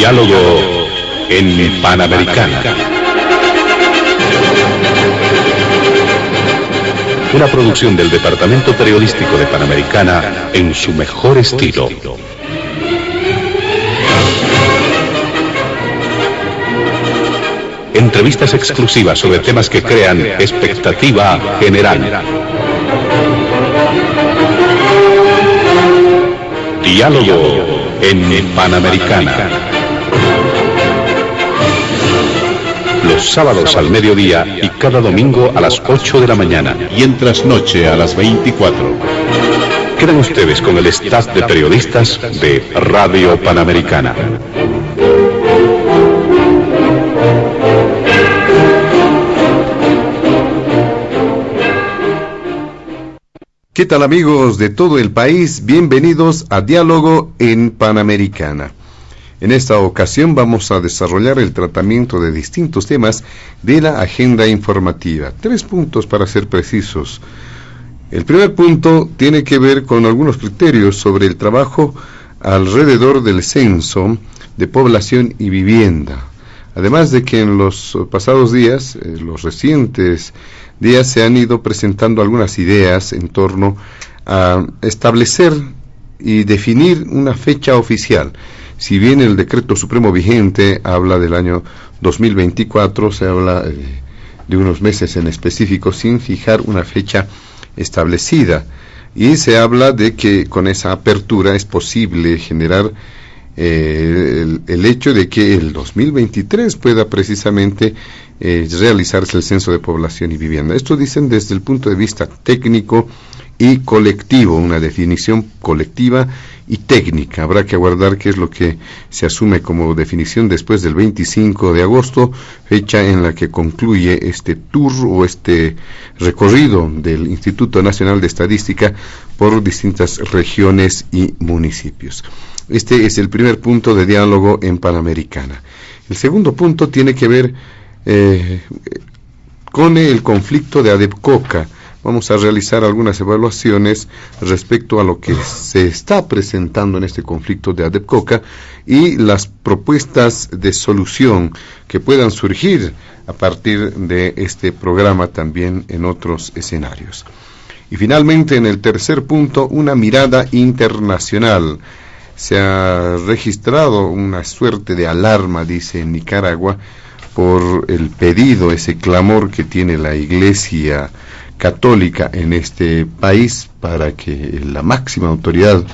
Diálogo en Panamericana. Una producción del Departamento Periodístico de Panamericana en su mejor estilo. Entrevistas exclusivas sobre temas que crean expectativa general. Diálogo en Panamericana. Los sábados al mediodía y cada domingo a las 8 de la mañana. Y en trasnoche a las 24. Quedan ustedes con el staff de periodistas de Radio Panamericana. ¿Qué tal, amigos de todo el país? Bienvenidos a Diálogo en Panamericana. En esta ocasión vamos a desarrollar el tratamiento de distintos temas de la agenda informativa. 3 puntos para ser precisos. El primer punto tiene que ver con algunos criterios sobre el trabajo alrededor del censo de población y vivienda. Además de que en los pasados días, los recientes días, se han ido presentando algunas ideas en torno a establecer y definir una fecha oficial. Si bien el decreto supremo vigente habla del año 2024, se habla de unos meses en específico sin fijar una fecha establecida. Y se habla de que con esa apertura es posible generar el hecho de que el 2023 pueda precisamente realizarse el censo de población y vivienda. Esto dicen desde el punto de vista técnico y colectivo, una definición colectiva y técnica. Habrá que aguardar qué es lo que se asume como definición después del 25 de agosto, fecha en la que concluye este tour o este recorrido del Instituto Nacional de Estadística por distintas regiones y municipios. Este es el primer punto de diálogo en Panamericana. El segundo punto tiene que ver con el conflicto de Adepcoca. Vamos a realizar algunas evaluaciones respecto a lo que se está presentando en este conflicto de Adepcoca y las propuestas de solución que puedan surgir a partir de este programa también en otros escenarios. Y finalmente, en el tercer punto, una mirada internacional. Se ha registrado una suerte de alarma, dice, en Nicaragua, por el pedido, ese clamor que tiene la Iglesia Católica en este país para que la máxima autoridad,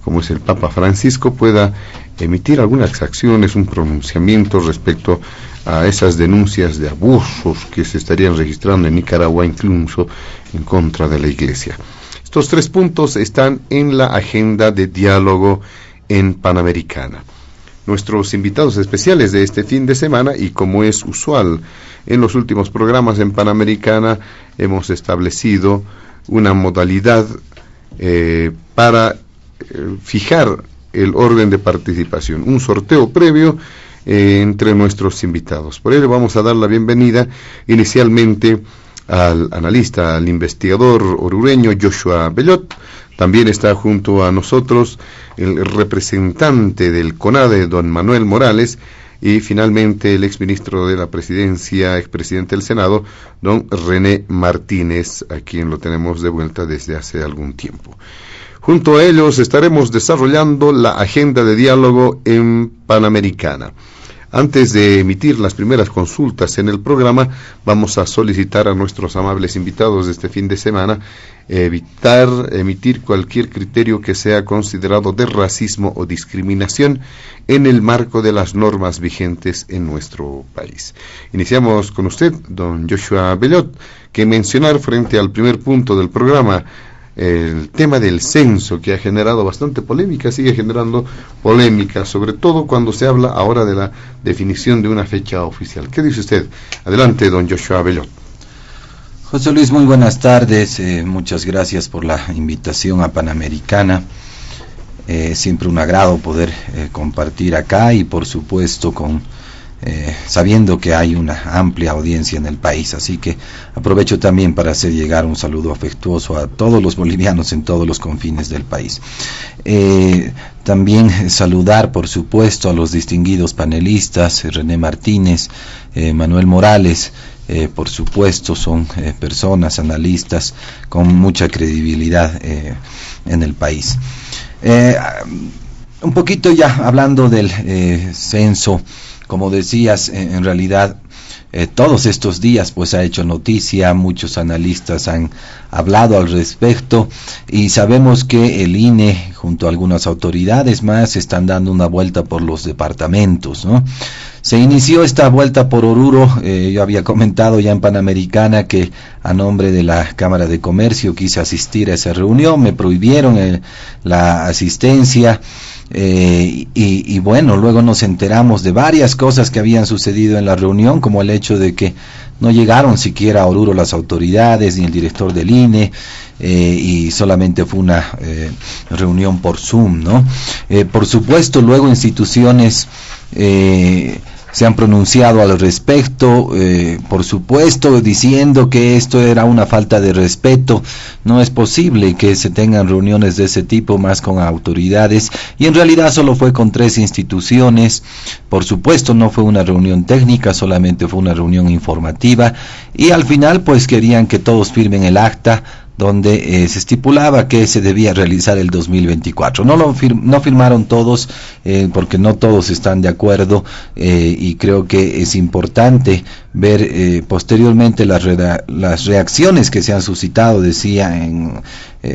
como es el Papa Francisco, pueda emitir algunas acciones, un pronunciamiento respecto a esas denuncias de abusos que se estarían registrando en Nicaragua, incluso en contra de la Iglesia. Estos 3 puntos están en la agenda de diálogo en Panamericana. Nuestros invitados especiales de este fin de semana, y como es usual en los últimos programas en Panamericana, hemos establecido una modalidad para fijar el orden de participación, un sorteo previo entre nuestros invitados. Por ello vamos a dar la bienvenida inicialmente al analista, al investigador orureño Joshua Bellot. También está junto a nosotros el representante del CONADE, don Manuel Morales, y finalmente el exministro de la Presidencia, expresidente del Senado, don René Martínez, a quien lo tenemos de vuelta desde hace algún tiempo. Junto a ellos estaremos desarrollando la agenda de diálogo en Panamericana. Antes de emitir las primeras consultas en el programa, vamos a solicitar a nuestros amables invitados de este fin de semana evitar emitir cualquier criterio que sea considerado de racismo o discriminación en el marco de las normas vigentes en nuestro país. Iniciamos con usted, don Joshua Bellot, que mencionar frente al primer punto del programa el tema del censo, que ha generado bastante polémica, sigue generando polémica, sobre todo cuando se habla ahora de la definición de una fecha oficial. ¿Qué dice usted? Adelante, don Joshua Bellot. José Luis, muy buenas tardes, muchas gracias por la invitación a Panamericana. Siempre un agrado poder compartir acá y por supuesto con sabiendo que hay una amplia audiencia en el país. Así que aprovecho también para hacer llegar un saludo afectuoso a todos los bolivianos en todos los confines del país. También saludar, por supuesto, a los distinguidos panelistas, René Martínez, Manuel Morales. Por supuesto, son personas, analistas con mucha credibilidad en el país. Un poquito ya hablando del censo, como decías, en realidad todos estos días pues ha hecho noticia, muchos analistas han hablado al respecto y sabemos que el INE junto a algunas autoridades más están dando una vuelta por los departamentos, ¿no? Se inició esta vuelta por Oruro, yo había comentado ya en Panamericana que a nombre de la Cámara de Comercio quise asistir a esa reunión, me prohibieron la asistencia. Y bueno, luego nos enteramos de varias cosas que habían sucedido en la reunión, como el hecho de que no llegaron siquiera a Oruro las autoridades ni el director del INE, y solamente fue una reunión por Zoom, ¿no? Por supuesto, luego instituciones se han pronunciado al respecto, por supuesto, diciendo que esto era una falta de respeto. No es posible que se tengan reuniones de ese tipo más con autoridades, y en realidad solo fue con 3 instituciones. Por supuesto, no fue una reunión técnica, solamente fue una reunión informativa, y al final pues querían que todos firmen el acta donde se estipulaba que se debía realizar el 2024. No firmaron todos, porque no todos están de acuerdo, y creo que es importante ver posteriormente las reacciones que se han suscitado, decía,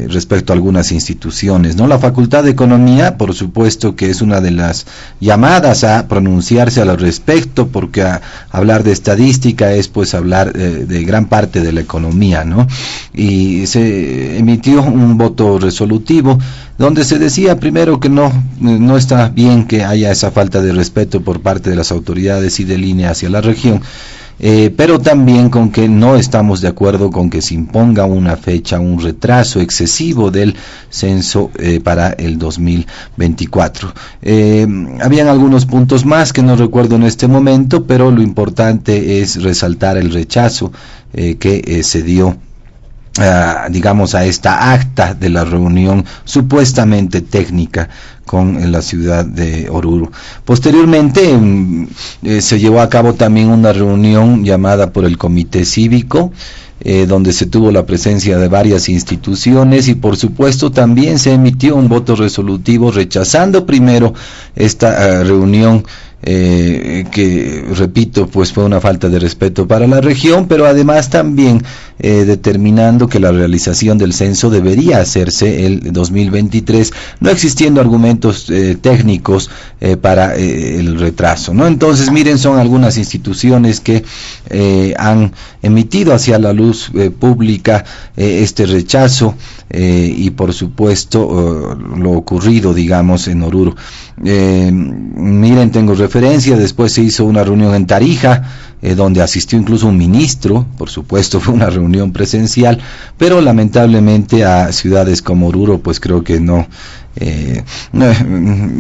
respecto a algunas instituciones, ¿no? La Facultad de Economía, por supuesto que es una de las llamadas a pronunciarse al respecto, porque hablar de estadística es pues hablar de gran parte de la economía, ¿no? Y se emitió un voto resolutivo donde se decía primero que no está bien que haya esa falta de respeto por parte de las autoridades y del INE hacia la región, pero también con que no estamos de acuerdo con que se imponga una fecha, un retraso excesivo del censo para el 2024. Habían algunos puntos más que no recuerdo en este momento, pero lo importante es resaltar el rechazo que se dio digamos a esta acta de la reunión supuestamente técnica con la ciudad de Oruro. Posteriormente se llevó a cabo también una reunión llamada por el Comité Cívico, donde se tuvo la presencia de varias instituciones, y por supuesto también se emitió un voto resolutivo rechazando primero esta reunión, que repito pues fue una falta de respeto para la región, pero además también determinando que la realización del censo debería hacerse el 2023, no existiendo argumentos técnicos para el retraso, ¿no? Entonces miren, son algunas instituciones que han emitido hacia la luz pública este rechazo, y por supuesto lo ocurrido, digamos, en Oruro. Miren, tengo referencia, después se hizo una reunión en Tarija, donde asistió incluso un ministro, por supuesto fue una reunión presencial, pero lamentablemente a ciudades como Oruro pues creo que no,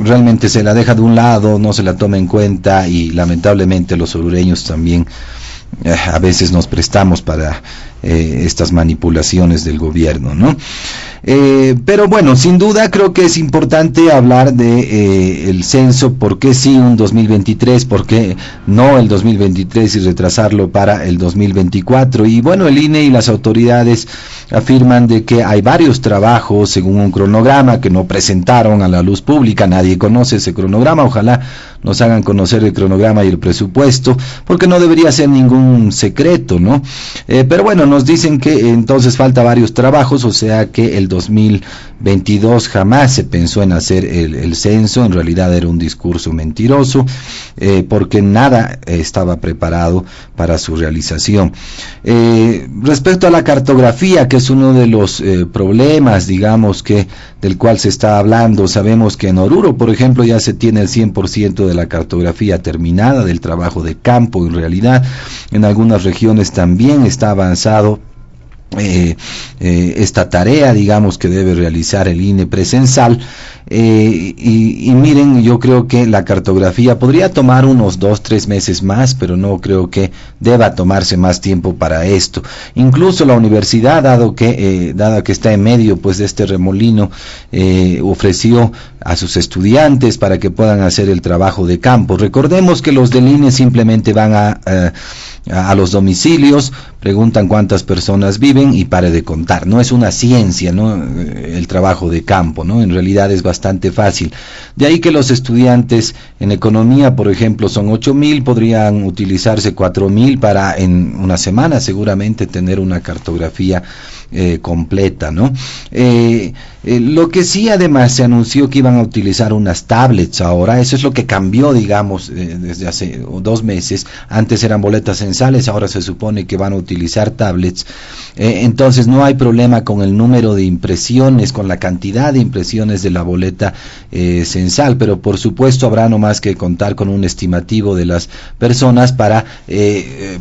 realmente se la deja de un lado, no se la toma en cuenta, y lamentablemente los orureños también a veces nos prestamos para estas manipulaciones del gobierno, ¿no? Pero bueno, sin duda creo que es importante hablar de el censo. ¿Por qué sí un 2023? ¿Por qué no el 2023 y retrasarlo para el 2024? Y bueno, el INE y las autoridades afirman de que hay varios trabajos según un cronograma que no presentaron a la luz pública. Nadie conoce ese cronograma. Ojalá nos hagan conocer el cronograma y el presupuesto, porque no debería ser ningún secreto, ¿no? Pero bueno, nos dicen que entonces falta varios trabajos, o sea que el 2022 jamás se pensó en hacer el censo. En realidad era un discurso mentiroso, porque nada estaba preparado para su realización. Respecto a la cartografía, que es uno de los problemas, digamos, del cual se está hablando, sabemos que en Oruro, por ejemplo, ya se tiene el 100% de la cartografía terminada, del trabajo de campo. En realidad, en algunas regiones también está avanzado esta tarea, digamos, que debe realizar el INE presencial. Y miren, yo creo que la cartografía podría tomar unos 2-3 meses más, pero no creo que deba tomarse más tiempo para esto. Incluso la universidad, dado que está en medio pues de este remolino, ofreció a sus estudiantes para que puedan hacer el trabajo de campo. Recordemos que los del INE simplemente van a los domicilios, preguntan cuántas personas viven y pare de contar. No es una ciencia, ¿no? El trabajo de campo, ¿no? En realidad es bastante fácil. De ahí que los estudiantes en economía, por ejemplo, son 8,000, podrían utilizarse 4,000 para en una semana seguramente tener una cartografía completa, ¿no? Lo que sí, además, se anunció que iban a utilizar unas tablets ahora. Eso es lo que cambió, digamos, desde hace 2 meses. Antes eran boletas censales, ahora se supone que van a utilizar tablets. Entonces no hay problema con el número de impresiones, con la cantidad de impresiones de la boleta censal, pero por supuesto habrá nomás que contar con un estimativo de las personas para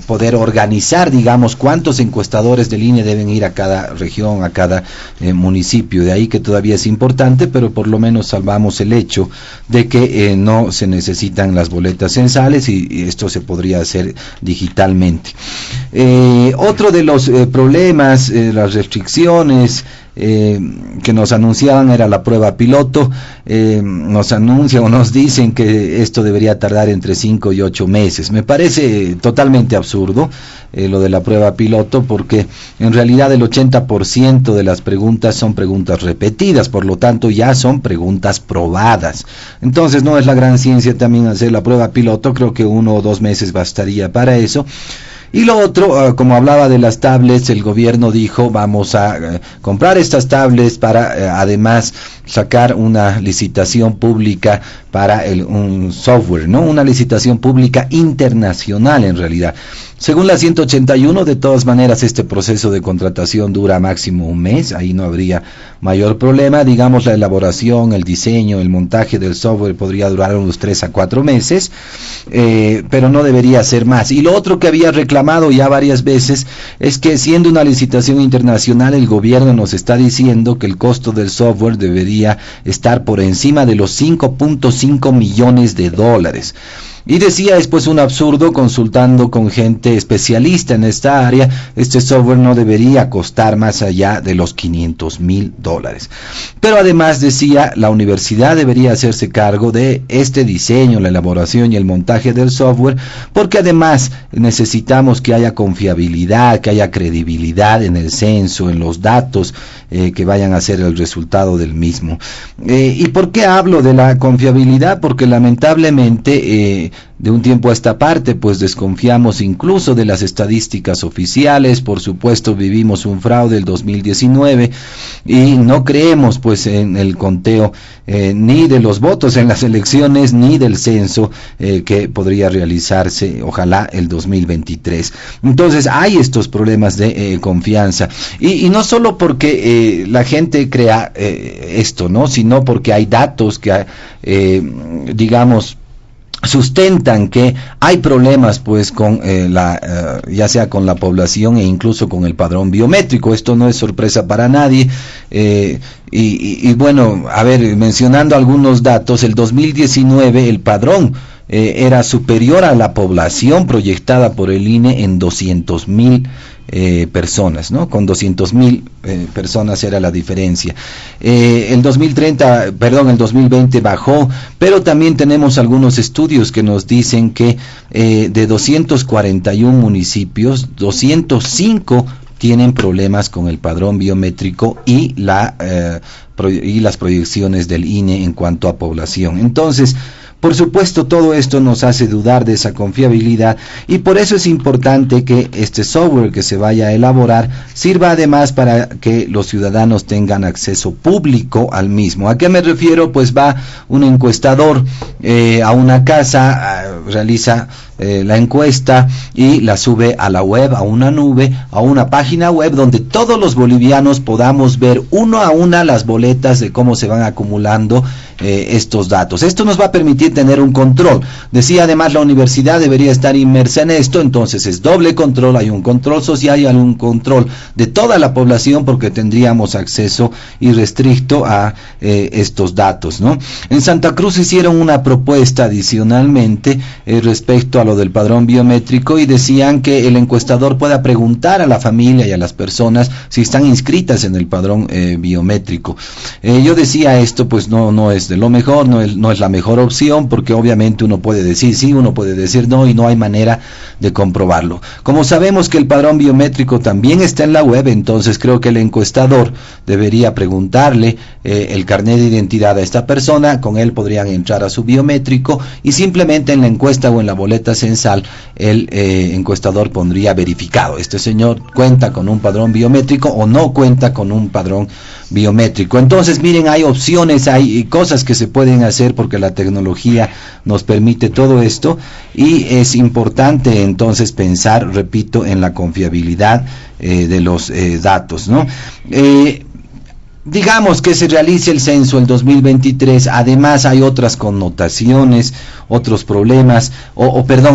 poder organizar, digamos, cuántos encuestadores del INE deben ir a cada región, a cada municipio. De ahí que todavía es importante, pero por lo menos salvamos el hecho de que no se necesitan las boletas censales y esto se podría hacer digitalmente. Otro de los problemas, las restricciones que nos anunciaban era la prueba piloto. Nos anuncian o nos dicen que esto debería tardar entre 5 y 8 meses. Me parece totalmente absurdo lo de la prueba piloto, porque en realidad el 80% de las preguntas son preguntas repetidas, por lo tanto ya son preguntas probadas. Entonces no es la gran ciencia también hacer la prueba piloto. Creo que 1 o 2 meses bastaría para eso. Y lo otro, como hablaba de las tablets, el gobierno dijo, vamos a comprar estas tablets para además sacar una licitación pública para un software, ¿no? Una licitación pública internacional en realidad. Según la 181, de todas maneras, este proceso de contratación dura máximo 1 mes, ahí no habría mayor problema. Digamos, la elaboración, el diseño, el montaje del software podría durar unos 3 a 4 meses, pero no debería ser más. Y lo otro que había reclamado ya varias veces es que, siendo una licitación internacional, el gobierno nos está diciendo que el costo del software debería estar por encima de los $5.5 millones. Y decía, es pues un absurdo, consultando con gente especialista en esta área, este software no debería costar más allá de los $500,000. Pero además decía, la universidad debería hacerse cargo de este diseño, la elaboración y el montaje del software, porque además necesitamos que haya confiabilidad, que haya credibilidad en el censo, en los datos que vayan a ser el resultado del mismo. ¿Y por qué hablo de la confiabilidad? Porque lamentablemente de un tiempo a esta parte pues desconfiamos incluso de las estadísticas oficiales. Por supuesto, vivimos un fraude el 2019 y no creemos pues en el conteo ni de los votos en las elecciones ni del censo que podría realizarse, ojalá, el 2023. Entonces hay estos problemas de confianza y no solo porque la gente crea esto, ¿no? Sino porque hay datos que digamos sustentan que hay problemas pues con ya sea con la población e incluso con el padrón biométrico. Esto no es sorpresa para nadie. Y bueno, a ver, mencionando algunos datos, el 2019 el padrón era superior a la población proyectada por el INE en 200,000 personas, ¿no? Con 200,000 personas era la diferencia. El 2020 bajó, pero también tenemos algunos estudios que nos dicen que de 241 municipios, 205 tienen problemas con el padrón biométrico y las proyecciones del INE en cuanto a población. Entonces, por supuesto, todo esto nos hace dudar de esa confiabilidad y por eso es importante que este software que se vaya a elaborar sirva además para que los ciudadanos tengan acceso público al mismo. ¿A qué me refiero? Pues va un encuestador a una casa, realiza la encuesta y la sube a la web, a una nube, a una página web donde todos los bolivianos podamos ver uno a una las boletas de cómo se van acumulando estos datos. Esto nos va a permitir tener un control. Decía además la universidad debería estar inmersa en esto, entonces es doble control, hay un control social y hay un control de toda la población porque tendríamos acceso irrestricto a estos datos, ¿no? En Santa Cruz hicieron una propuesta adicionalmente respecto a lo del padrón biométrico y decían que el encuestador pueda preguntar a la familia y a las personas si están inscritas en el padrón biométrico. Yo decía esto pues no es de lo mejor, no es la mejor opción porque obviamente uno puede decir sí, uno puede decir no y no hay manera de comprobarlo. Como sabemos que el padrón biométrico también está en la web, entonces creo que el encuestador debería preguntarle el carnet de identidad a esta persona, con él podrían entrar a su biométrico y simplemente en la encuesta o en la boleta censal el encuestador pondría verificado, este señor cuenta con un padrón biométrico o no cuenta con un padrón biométrico. Entonces miren, hay opciones, hay cosas que se pueden hacer porque la tecnología nos permite todo esto y es importante entonces pensar, repito, en la confiabilidad de los datos, ¿no? Digamos que se realice el censo el 2023, además hay otras connotaciones, otros problemas,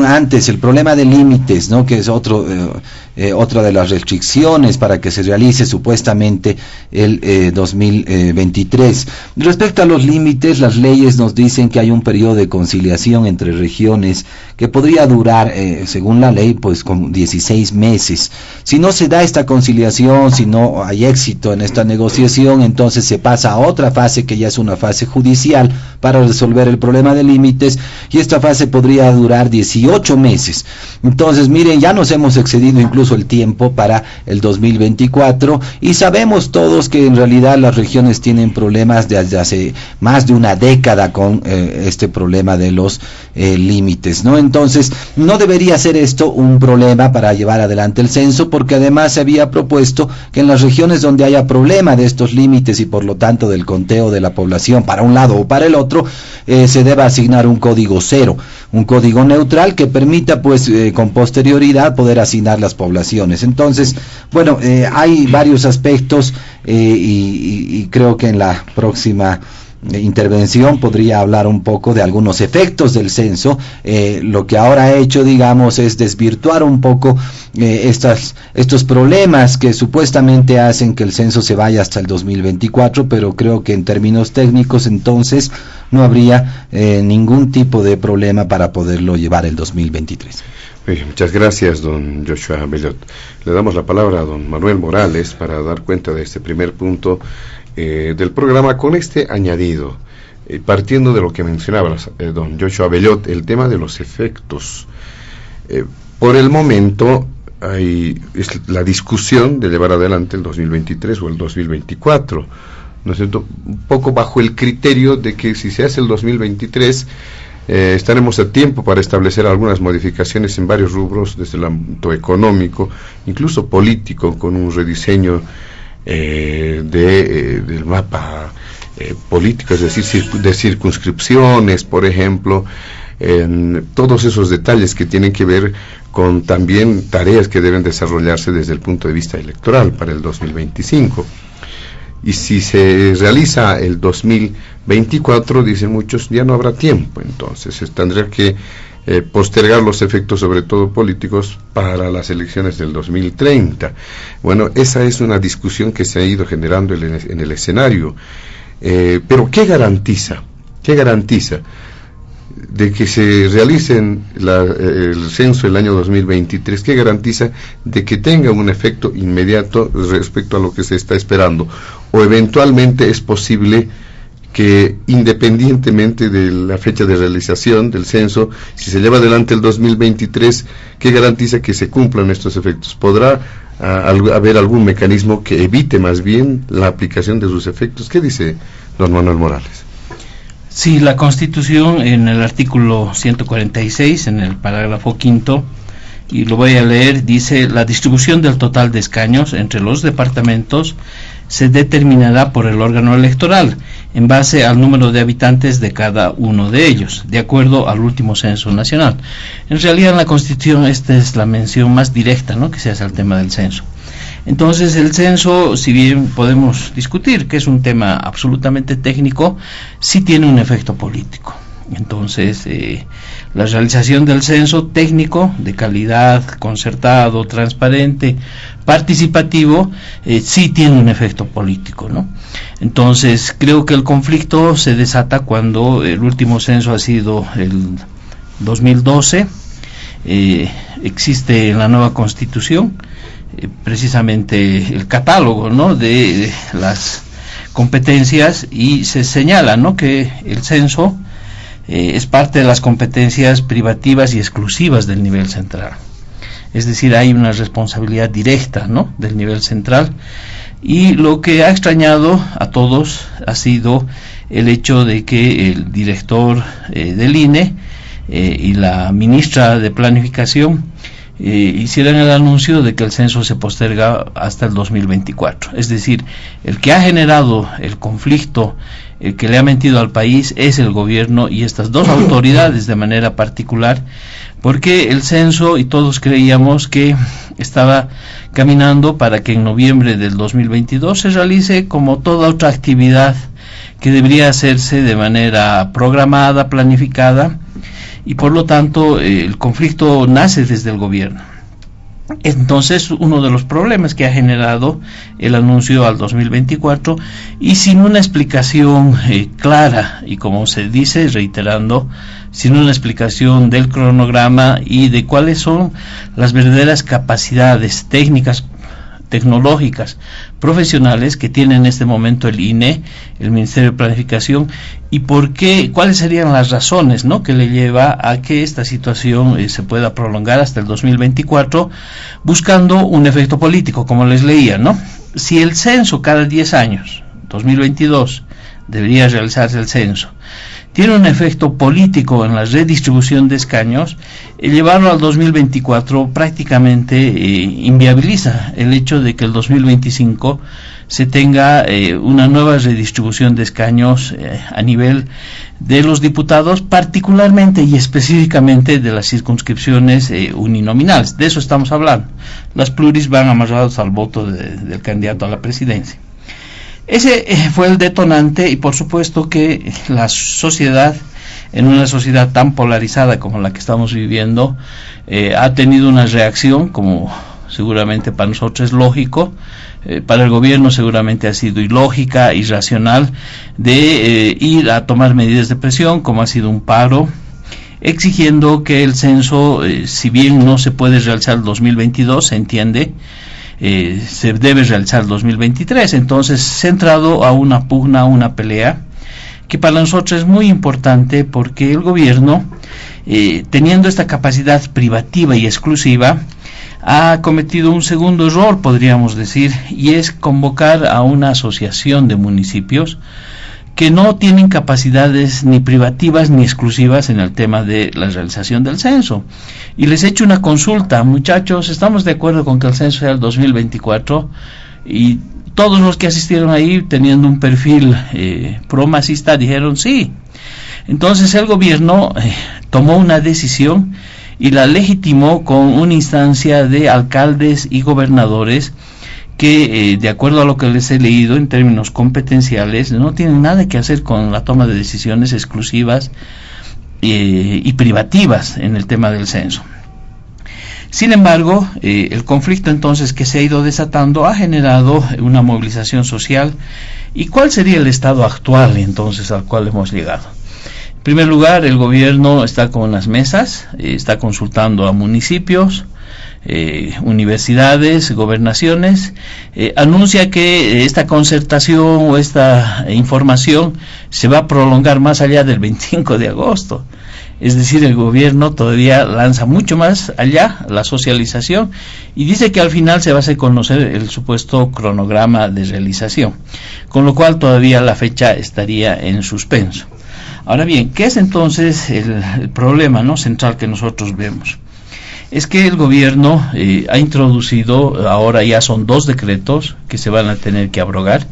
antes el problema de límites, ¿no? Que es otra de las restricciones para que se realice supuestamente el 2023. Respecto a los límites, las leyes nos dicen que hay un periodo de conciliación entre regiones que podría durar, según la ley, pues con 16 meses. Si no se da esta conciliación, si no hay éxito en esta negociación, entonces se pasa a otra fase que ya es una fase judicial para resolver el problema de límites y esta fase podría durar 18 meses. Entonces miren, ya nos hemos excedido incluso el tiempo para el 2024 y sabemos todos que en realidad las regiones tienen problemas desde hace más de una década con este problema de los límites, ¿no? Entonces no debería ser esto un problema para llevar adelante el censo porque además se había propuesto que en las regiones donde haya problema de estos límites y por lo tanto del conteo de la población para un lado o para el otro, se deba asignar un código cero, un código neutral que permita pues con posterioridad poder asignar las poblaciones. Entonces, bueno, hay varios aspectos y creo que en la próxima intervención podría hablar un poco de algunos efectos del censo. Lo que ahora ha hecho, digamos, es desvirtuar un poco estos problemas que supuestamente hacen que el censo se vaya hasta el 2024, pero creo que en términos técnicos entonces no habría ningún tipo de problema para poderlo llevar el 2023. Muchas gracias, don Joshua Bellot. Le damos la palabra a don Manuel Morales para dar cuenta de este primer punto del programa con este añadido, partiendo de lo que mencionaba don Joshua Bellot, el tema de los efectos. Por el momento es la discusión de llevar adelante el 2023 o el 2024, ¿no es cierto? Un poco bajo el criterio de que si se hace el 2023 estaremos a tiempo para establecer algunas modificaciones en varios rubros, desde el ámbito económico, incluso político, con un rediseño del mapa político, es decir, de circunscripciones, por ejemplo, en todos esos detalles que tienen que ver con también tareas que deben desarrollarse desde el punto de vista electoral para el 2025. Y si se realiza el 2024, dicen muchos, ya no habrá tiempo, entonces se tendrá que postergar los efectos, sobre todo políticos, para las elecciones del 2030. Bueno, esa es una discusión que se ha ido generando en el escenario. Pero ¿qué garantiza? ¿Qué garantiza de que se realicen el censo el año 2023? ¿Qué garantiza de que tenga un efecto inmediato respecto a lo que se está esperando? O eventualmente es posible que, independientemente de la fecha de realización del censo, si se lleva adelante el 2023, ¿qué garantiza que se cumplan estos efectos? ¿Podrá haber algún mecanismo que evite más bien la aplicación de sus efectos? ¿Qué dice don Manuel Morales? Sí, la Constitución en el artículo 146, en el parágrafo 5, y lo voy a leer, dice: la distribución del total de escaños entre los departamentos se determinará por el órgano electoral en base al número de habitantes de cada uno de ellos, de acuerdo al último censo nacional. En realidad en la Constitución esta es la mención más directa, ¿no?, que se hace al tema del censo. Entonces el censo, si bien podemos discutir que es un tema absolutamente técnico, sí tiene un efecto político. Entonces la realización del censo técnico, de calidad, concertado, transparente, participativo, sí tiene un efecto político, ¿no? Entonces creo que el conflicto se desata cuando el último censo ha sido el 2012, existe en la nueva Constitución precisamente el catálogo, ¿no?, de las competencias, y se señala, ¿no?, que el censo es parte de las competencias privativas y exclusivas del nivel central. Es decir, hay una responsabilidad directa, ¿no?, del nivel central, y lo que ha extrañado a todos ha sido el hecho de que el director del INE y la ministra de Planificación hicieran el anuncio de que el censo se posterga hasta el 2024. Es decir, el que ha generado el conflicto, el que le ha mentido al país, es el gobierno y estas dos autoridades de manera particular, porque el censo, y todos creíamos que estaba caminando para que en noviembre del 2022 se realice como toda otra actividad que debería hacerse de manera programada, planificada, y por lo tanto el conflicto nace desde el gobierno. Entonces, uno de los problemas que ha generado el anuncio al 2024, y sin una explicación clara, y como se dice, reiterando, sin una explicación del cronograma y de cuáles son las verdaderas capacidades técnicas, tecnológicas, profesionales que tiene en este momento el INE, el Ministerio de Planificación, y por qué, cuáles serían las razones, ¿no?, que le lleva a que esta situación se pueda prolongar hasta el 2024, buscando un efecto político, como les leía, ¿no? Si el censo cada 10 años, 2022, debería realizarse el censo, tiene un efecto político en la redistribución de escaños, llevarlo al 2024 prácticamente inviabiliza el hecho de que el 2025 se tenga una nueva redistribución de escaños a nivel de los diputados, particularmente y específicamente de las circunscripciones uninominales. De eso estamos hablando. Las pluris van amarrados al voto del candidato a la presidencia. Ese fue el detonante, y por supuesto que la sociedad, en una sociedad tan polarizada como la que estamos viviendo, ha tenido una reacción, como seguramente para nosotros es lógico, para el gobierno seguramente ha sido ilógica, irracional, de ir a tomar medidas de presión, como ha sido un paro, exigiendo que el censo, si bien no se puede realizar el 2022, se entiende, se debe realizar el 2023. Entonces, centrado a una pugna, a una pelea, que para nosotros es muy importante, porque el gobierno, teniendo esta capacidad privativa y exclusiva, ha cometido un segundo error, podríamos decir, y es convocar a una asociación de municipios que no tienen capacidades ni privativas ni exclusivas en el tema de la realización del censo. Y les he hecho una consulta: muchachos, ¿estamos de acuerdo con que el censo sea el 2024? Y todos los que asistieron ahí, teniendo un perfil pro-masista, dijeron sí. Entonces el gobierno tomó una decisión y la legitimó con una instancia de alcaldes y gobernadores que, de acuerdo a lo que les he leído en términos competenciales, no tienen nada que hacer con la toma de decisiones exclusivas y privativas en el tema del censo. Sin embargo, el conflicto entonces que se ha ido desatando ha generado una movilización social. ¿Y cuál sería el estado actual entonces al cual hemos llegado? En primer lugar, el gobierno está con unas mesas, está consultando a municipios, universidades, gobernaciones, anuncia que esta concertación o esta información se va a prolongar más allá del 25 de agosto. Es decir, el gobierno todavía lanza mucho más allá la socialización y dice que al final se va a hacer conocer el supuesto cronograma de realización, con lo cual todavía la fecha estaría en suspenso. Ahora bien, ¿qué es entonces el problema, ¿no?, central que nosotros vemos? Es que el gobierno ha introducido, ahora ya son 2 decretos que se van a tener que abrogar,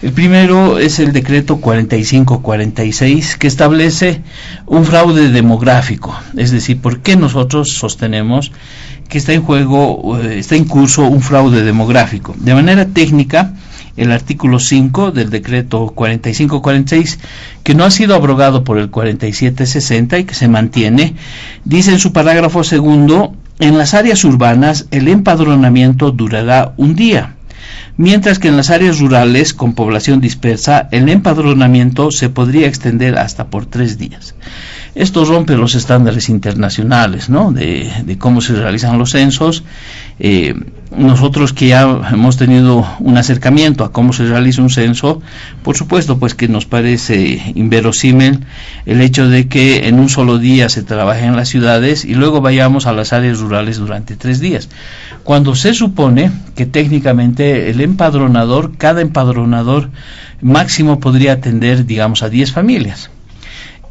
El primero es el decreto 4546, que establece un fraude demográfico. Es decir, ¿por qué nosotros sostenemos que está en curso un fraude demográfico? De manera técnica, el artículo 5 del decreto 4546, que no ha sido abrogado por el 4760 y que se mantiene, dice en su parágrafo segundo: en las áreas urbanas el empadronamiento durará un día, mientras que en las áreas rurales con población dispersa el empadronamiento se podría extender hasta por 3 días. Esto rompe los estándares internacionales, ¿no?, de cómo se realizan los censos. Nosotros que ya hemos tenido un acercamiento a cómo se realiza un censo, por supuesto pues que nos parece inverosímil el hecho de que en un solo día se trabaje en las ciudades y luego vayamos a las áreas rurales durante 3 días, cuando se supone que técnicamente cada empadronador máximo podría atender, digamos, a 10 familias.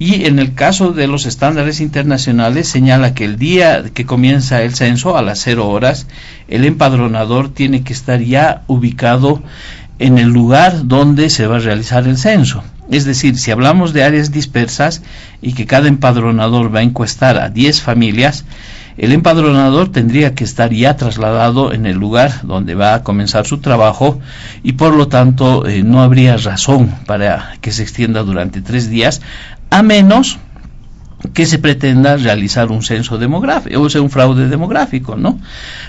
Y en el caso de los estándares internacionales señala que el día que comienza el censo, a las 0 horas, el empadronador tiene que estar ya ubicado en el lugar donde se va a realizar el censo. Es decir, si hablamos de áreas dispersas y que cada empadronador va a encuestar a 10 familias, el empadronador tendría que estar ya trasladado en el lugar donde va a comenzar su trabajo y por lo tanto no habría razón para que se extienda durante 3 días, a menos que se pretenda realizar un censo demográfico, o sea, un fraude demográfico, ¿no?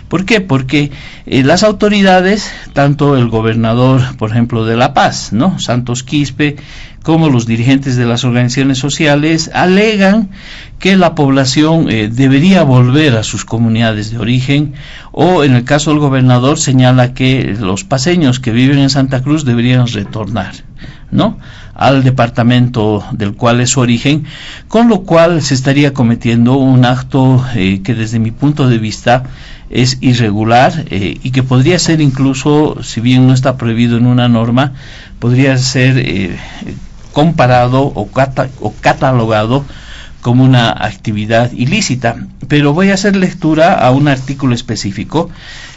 ¿Por qué? Porque las autoridades, tanto el gobernador, por ejemplo, de La Paz, ¿no?, Santos Quispe, como los dirigentes de las organizaciones sociales, alegan que la población debería volver a sus comunidades de origen, o en el caso del gobernador señala que los paceños que viven en Santa Cruz deberían retornar, ¿no?, al departamento del cual es su origen, con lo cual se estaría cometiendo un acto que desde mi punto de vista es irregular y que podría ser incluso, si bien no está prohibido en una norma, podría ser comparado o catalogado como una actividad ilícita. Pero voy a hacer lectura a un artículo específico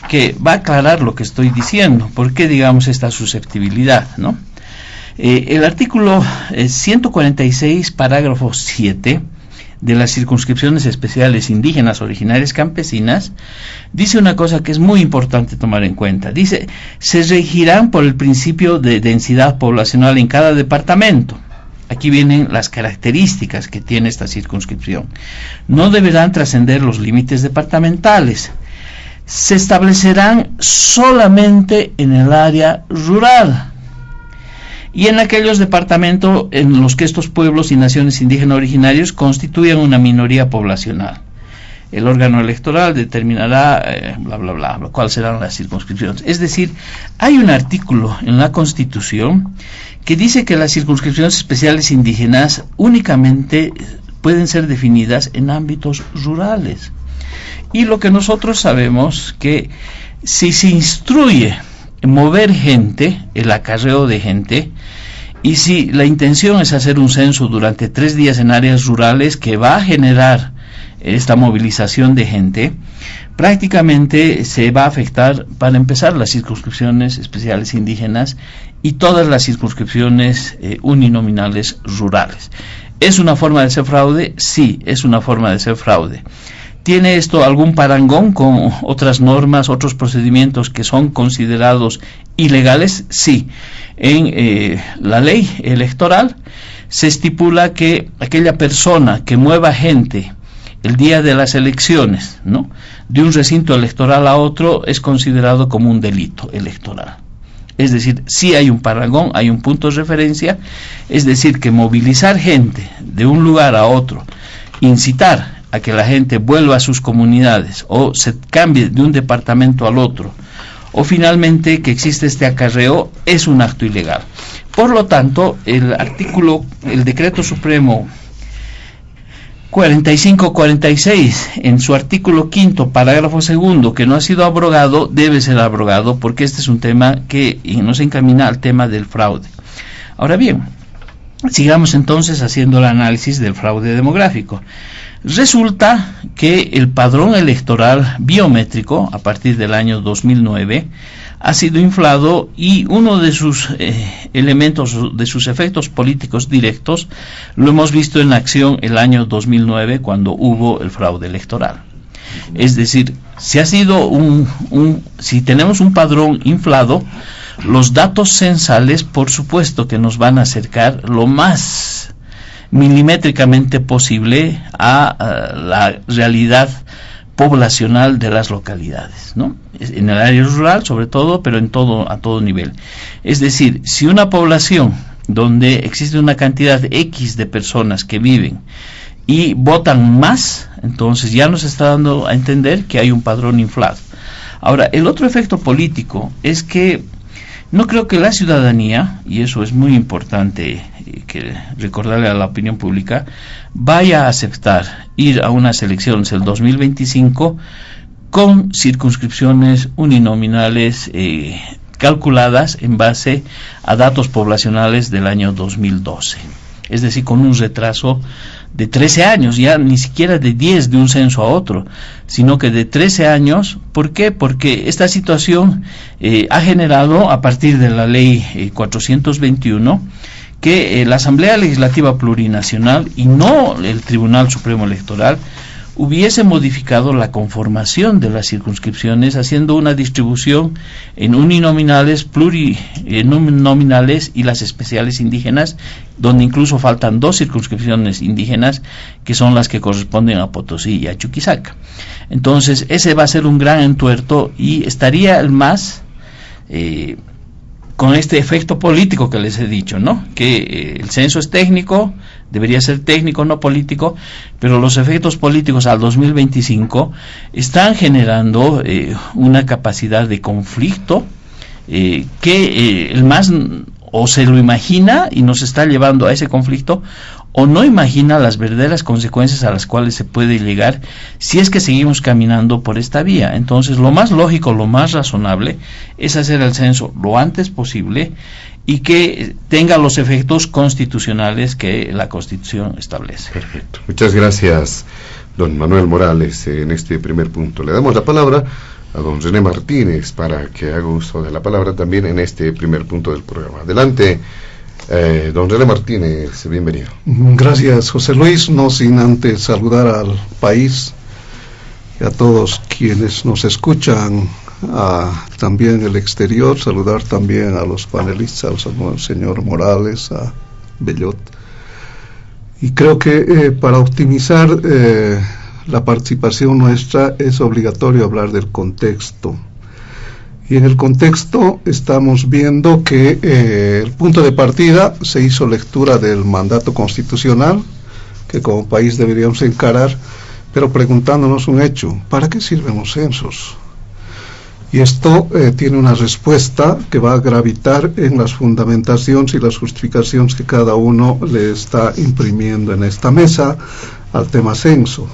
que va a aclarar lo que estoy diciendo, por qué digamos esta susceptibilidad, ¿no? El artículo 146, parágrafo 7 de las circunscripciones especiales indígenas, originarias, campesinas, dice una cosa que es muy importante tomar en cuenta. Dice: se regirán por el principio de densidad poblacional en cada departamento. Aquí vienen las características que tiene esta circunscripción. No deberán trascender los límites departamentales. Se establecerán solamente en el área rural y en aquellos departamentos en los que estos pueblos y naciones indígenas originarios constituyan una minoría poblacional. El órgano electoral determinará bla bla bla, cuáles serán las circunscripciones. Es decir, hay un artículo en la Constitución que dice que las circunscripciones especiales indígenas únicamente pueden ser definidas en ámbitos rurales. Y lo que nosotros sabemos, que si se instruye mover gente, el acarreo de gente, y si la intención es hacer un censo durante 3 días en áreas rurales que va a generar esta movilización de gente, prácticamente se va a afectar, para empezar, las circunscripciones especiales indígenas y todas las circunscripciones uninominales rurales. ¿Es una forma de hacer fraude? Sí, es una forma de hacer fraude. ¿Tiene esto algún parangón con otras normas, otros procedimientos que son considerados ilegales? Sí. En la ley electoral se estipula que aquella persona que mueva gente el día de las elecciones, ¿no?, de un recinto electoral a otro, es considerado como un delito electoral. Es decir, sí hay un parangón, hay un punto de referencia, es decir, que movilizar gente de un lugar a otro, incitar a que la gente vuelva a sus comunidades o se cambie de un departamento al otro, o finalmente que existe este acarreo, es un acto ilegal. Por lo tanto, el decreto supremo 4546, en su artículo 5º, parágrafo 2, que no ha sido abrogado, debe ser abrogado, porque este es un tema que nos encamina al tema del fraude. Ahora bien, sigamos entonces haciendo el análisis del fraude demográfico. Resulta que el padrón electoral biométrico, a partir del año 2009, ha sido inflado, y uno de sus elementos, de sus efectos políticos directos, lo hemos visto en acción el año 2009 cuando hubo el fraude electoral. Es decir, si ha sido si tenemos un padrón inflado, los datos censales por supuesto que nos van a acercar lo más milimétricamente posible a la realidad poblacional de las localidades, ¿no? En el área rural sobre todo, pero a todo nivel. Es decir, si una población donde existe una cantidad X de personas que viven y votan más, entonces ya nos está dando a entender que hay un padrón inflado. Ahora, el otro efecto político es que no creo que la ciudadanía, y eso es muy importante que recordarle a la opinión pública, vaya a aceptar ir a unas elecciones el 2025 con circunscripciones uninominales calculadas en base a datos poblacionales del año 2012. Es decir, con un retraso de 13 años, ya ni siquiera de 10 de un censo a otro, sino que de 13 años. ¿Por qué? Porque esta situación ha generado, a partir de la ley 421, que la Asamblea Legislativa Plurinacional y no el Tribunal Supremo Electoral hubiese modificado la conformación de las circunscripciones, haciendo una distribución en uninominales, plurinominales y las especiales indígenas, donde incluso faltan 2 circunscripciones indígenas, que son las que corresponden a Potosí y a Chuquisaca. Entonces, ese va a ser un gran entuerto, y estaría el MAS con este efecto político que les he dicho, ¿no? Que el censo es técnico, debería ser técnico, no político, pero los efectos políticos al 2025 están generando una capacidad de conflicto que el MAS o se lo imagina y nos está llevando a ese conflicto, o no imagina las verdaderas consecuencias a las cuales se puede llegar si es que seguimos caminando por esta vía. Entonces, lo más lógico, lo más razonable es hacer el censo lo antes posible y que tenga los efectos constitucionales que la Constitución establece. Perfecto. Muchas gracias, don Manuel Morales, en este primer punto. Le damos la palabra a don René Martínez para que haga uso de la palabra también en este primer punto del programa. Adelante, don René Martínez, bienvenido. Gracias, José Luis, no sin antes saludar al país y a todos quienes nos escuchan, también en el exterior, saludar también a los panelistas, al señor Morales, a Bellot. Y creo que para optimizar la participación nuestra es obligatorio hablar del contexto. Y en el contexto estamos viendo que el punto de partida se hizo lectura del mandato constitucional, que como país deberíamos encarar, pero preguntándonos un hecho: ¿para qué sirven los censos? Y esto tiene una respuesta que va a gravitar en las fundamentaciones y las justificaciones que cada uno le está imprimiendo en esta mesa al tema censo.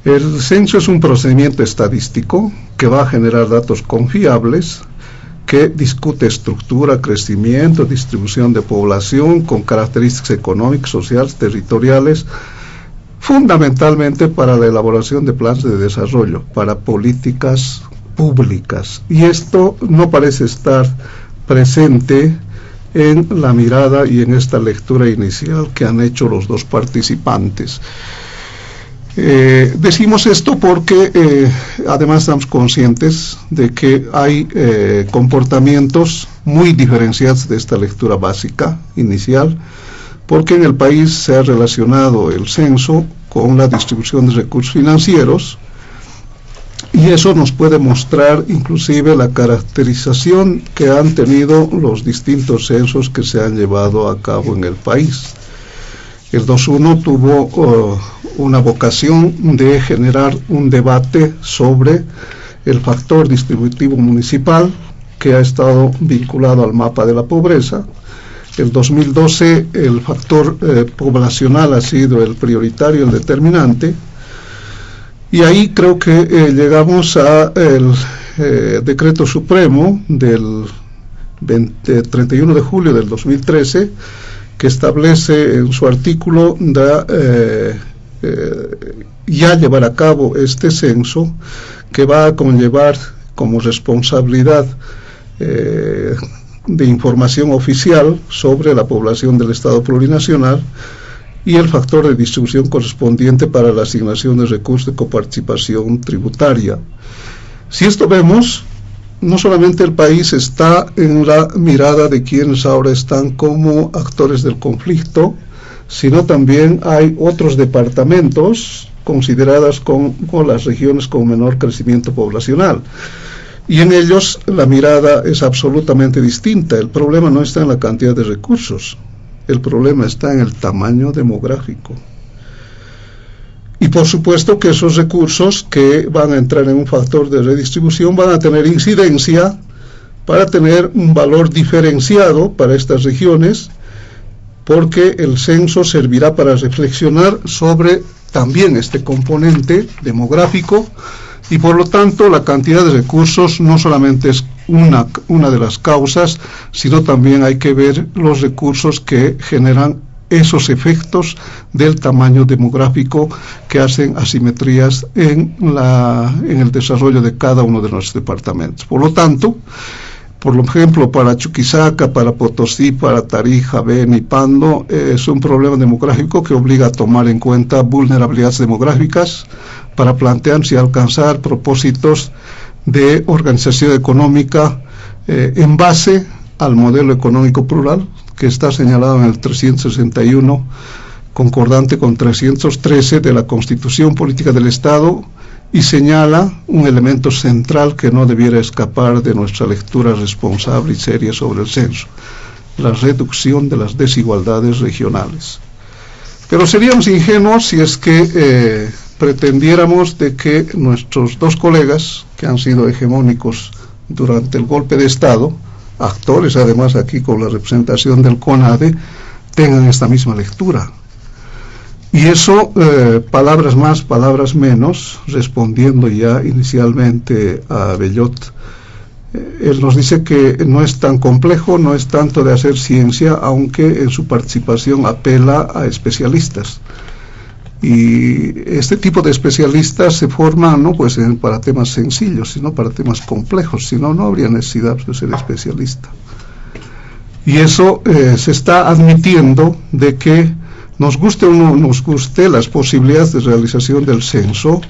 El censo es un procedimiento estadístico que va a generar datos confiables, que discute estructura, crecimiento, distribución de población con características económicas, sociales, territoriales, fundamentalmente para la elaboración de planes de desarrollo, para políticas públicas. Y esto no parece estar presente en la mirada y en esta lectura inicial que han hecho los dos participantes. Decimos esto porque además estamos conscientes de que hay comportamientos muy diferenciados de esta lectura básica inicial, porque en el país se ha relacionado el censo con la distribución de recursos financieros, y eso nos puede mostrar inclusive la caracterización que han tenido los distintos censos que se han llevado a cabo en el país. El 2.1 tuvo una vocación de generar un debate sobre el factor distributivo municipal, que ha estado vinculado al mapa de la pobreza. El 2012 el factor poblacional ha sido el prioritario, el determinante, y ahí creo que llegamos a el decreto supremo del 31 de julio del 2013, que establece en su artículo ya llevar a cabo este censo, que va a conllevar como responsabilidad de información oficial sobre la población del Estado plurinacional y el factor de distribución correspondiente para la asignación de recursos de coparticipación tributaria. Si esto vemos, no solamente el país está en la mirada de quienes ahora están como actores del conflicto, sino también hay otros departamentos consideradas con las regiones con menor crecimiento poblacional. Y en ellos la mirada es absolutamente distinta. El problema no está en la cantidad de recursos, el problema está en el tamaño demográfico. Y por supuesto que esos recursos que van a entrar en un factor de redistribución van a tener incidencia para tener un valor diferenciado para estas regiones, porque el censo servirá para reflexionar sobre también este componente demográfico, y por lo tanto la cantidad de recursos no solamente es una de las causas, sino también hay que ver los recursos que generan esos efectos del tamaño demográfico que hacen asimetrías en el desarrollo de cada uno de los departamentos. Por lo tanto, por ejemplo, para Chuquisaca, para Potosí, para Tarija, Beni, Pando, es un problema demográfico que obliga a tomar en cuenta vulnerabilidades demográficas para plantearse y alcanzar propósitos de organización económica en base al modelo económico plural que está señalado en el 361, concordante con 313 de la Constitución Política del Estado, y señala un elemento central que no debiera escapar de nuestra lectura responsable y seria sobre el censo: la reducción de las desigualdades regionales. Pero seríamos ingenuos si es que pretendiéramos de que nuestros dos colegas, que han sido hegemónicos durante el golpe de Estado, actores además aquí con la representación del CONADE, tengan esta misma lectura. Y eso, palabras más, palabras menos, respondiendo ya inicialmente a Bellot, él nos dice que no es tan complejo, no es tanto de hacer ciencia, aunque en su participación apela a especialistas. Y este tipo de especialistas se forman no pues para temas sencillos, sino para temas complejos, si no, no habría necesidad de ser especialista. Y eso se está admitiendo de que nos guste o no nos guste, las posibilidades de realización del censo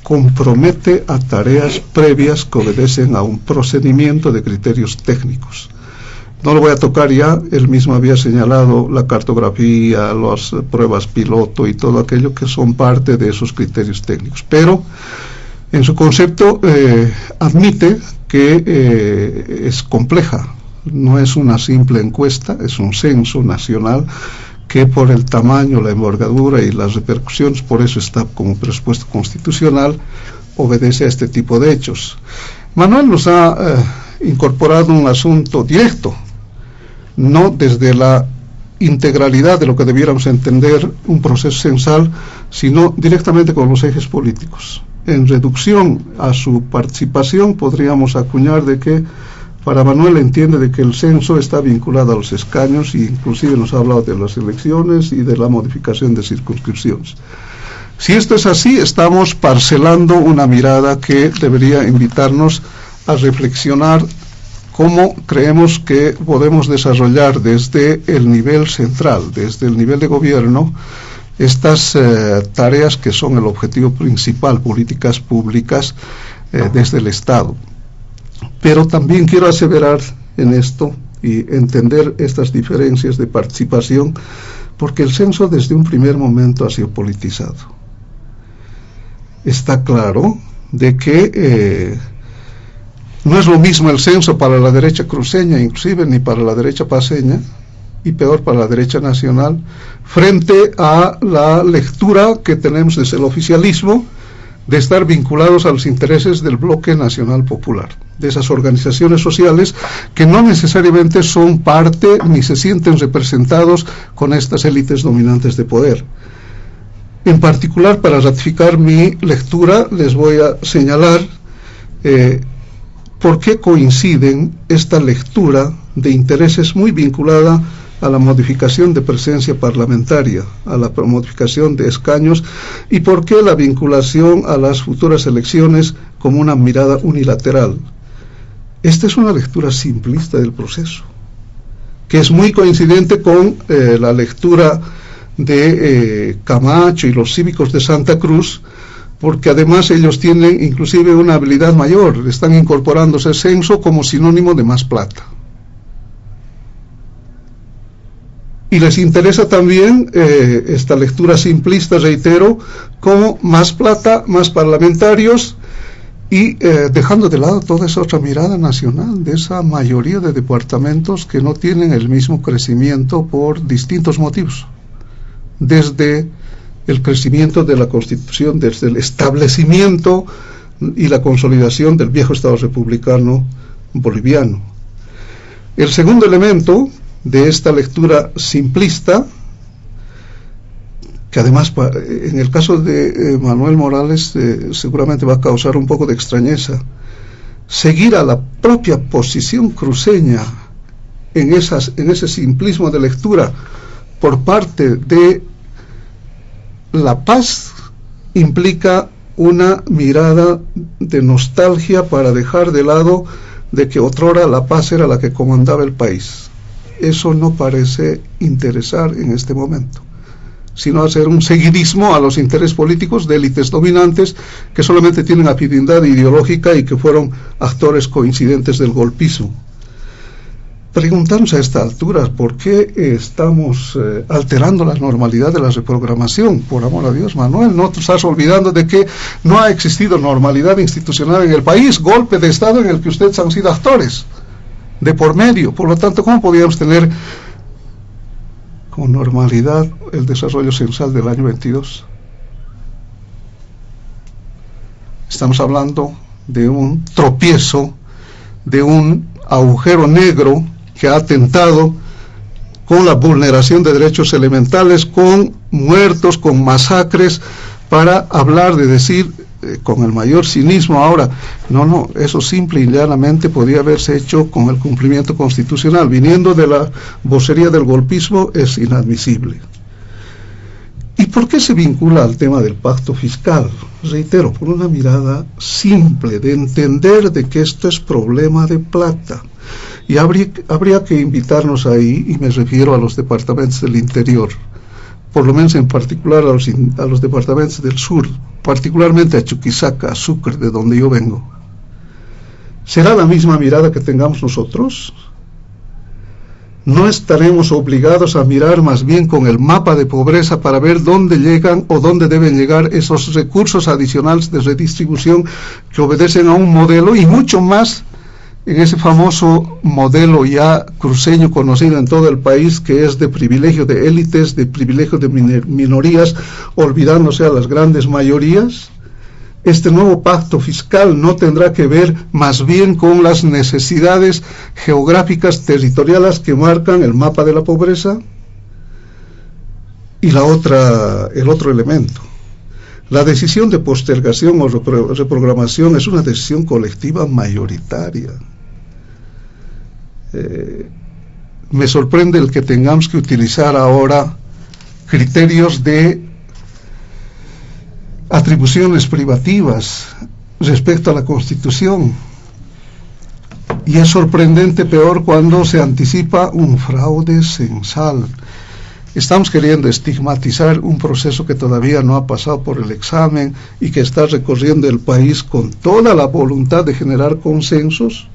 compromete a tareas previas que obedecen a un procedimiento de criterios técnicos. No lo voy a tocar ya, él mismo había señalado la cartografía, las pruebas piloto y todo aquello que son parte de esos criterios técnicos. Pero en su concepto admite que es compleja, no es una simple encuesta, es un censo nacional que por el tamaño, la envergadura y las repercusiones, por eso está como presupuesto constitucional, obedece a este tipo de hechos. Manuel nos ha incorporado un asunto directo, no desde la integralidad de lo que debiéramos entender un proceso censal, sino directamente con los ejes políticos. En reducción a su participación podríamos acuñar de que para Manuel entiende de que el censo está vinculado a los escaños, e inclusive nos ha hablado de las elecciones y de la modificación de circunscripciones. Si esto es así, estamos parcelando una mirada que debería invitarnos a reflexionar cómo creemos que podemos desarrollar desde el nivel central, desde el nivel de gobierno, estas tareas que son el objetivo principal, políticas públicas desde el Estado. Pero también quiero aseverar en esto y entender estas diferencias de participación, porque el censo desde un primer momento ha sido politizado. Está claro de que no es lo mismo el censo para la derecha cruceña, inclusive, ni para la derecha paceña, y peor para la derecha nacional, frente a la lectura que tenemos desde el oficialismo de estar vinculados a los intereses del bloque nacional popular, de esas organizaciones sociales que no necesariamente son parte ni se sienten representados con estas élites dominantes de poder. En particular, para ratificar mi lectura, les voy a señalar por qué coinciden esta lectura de intereses muy vinculada a la modificación de presencia parlamentaria, a la modificación de escaños, y por qué la vinculación a las futuras elecciones como una mirada unilateral. Esta es una lectura simplista del proceso, que es muy coincidente con la lectura de Camacho y los cívicos de Santa Cruz, porque además ellos tienen inclusive una habilidad mayor, están incorporándose censo como sinónimo de más plata. Y les interesa también esta lectura simplista, reitero, como más plata, más parlamentarios, y dejando de lado toda esa otra mirada nacional de esa mayoría de departamentos que no tienen el mismo crecimiento por distintos motivos, desde el crecimiento de la Constitución, desde el establecimiento y la consolidación del viejo Estado republicano boliviano. El segundo elemento de esta lectura simplista, que además en el caso de Manuel Morales seguramente va a causar un poco de extrañeza, seguir a la propia posición cruceña en ese simplismo de lectura por parte de La Paz, implica una mirada de nostalgia para dejar de lado de que otrora La Paz era la que comandaba el país. Eso no parece interesar en este momento, sino hacer un seguidismo a los intereses políticos de élites dominantes que solamente tienen afinidad ideológica y que fueron actores coincidentes del golpismo. Preguntarnos a esta altura por qué estamos alterando la normalidad de la reprogramación. Por amor a Dios, Manuel, no te estás olvidando de que no ha existido normalidad institucional en el país, golpe de Estado en el que ustedes han sido actores de por medio. Por lo tanto, ¿cómo podríamos tener con normalidad el desarrollo censal del año 22? Estamos hablando de un tropiezo, de un agujero negro que ha atentado con la vulneración de derechos elementales, con muertos, con masacres, para hablar de decir con el mayor cinismo ahora, no, eso simple y llanamente podía haberse hecho con el cumplimiento constitucional. Viniendo de la vocería del golpismo es inadmisible. ¿Y por qué se vincula al tema del pacto fiscal? Reitero, por una mirada simple de entender de que esto es problema de plata. Y habría que invitarnos ahí, y me refiero a los departamentos del interior, por lo menos en particular a los departamentos del sur, particularmente a Chuquisaca, a Sucre, de donde yo vengo. ¿Será la misma mirada que tengamos nosotros? ¿No estaremos obligados a mirar más bien con el mapa de pobreza para ver dónde llegan o dónde deben llegar esos recursos adicionales de redistribución que obedecen a un modelo, y mucho más en ese famoso modelo ya cruceño conocido en todo el país, que es de privilegio de élites, de privilegio de minorías, olvidándose a las grandes mayorías? Este nuevo pacto fiscal no tendrá que ver más bien con las necesidades geográficas territoriales que marcan el mapa de la pobreza. Y el otro elemento, la decisión de postergación o reprogramación es una decisión colectiva mayoritaria. Me sorprende el que tengamos que utilizar ahora criterios de atribuciones privativas respecto a la Constitución, y es sorprendente peor cuando se anticipa un fraude censal. Estamos queriendo estigmatizar un proceso que todavía no ha pasado por el examen y que está recorriendo el país con toda la voluntad de generar consensos.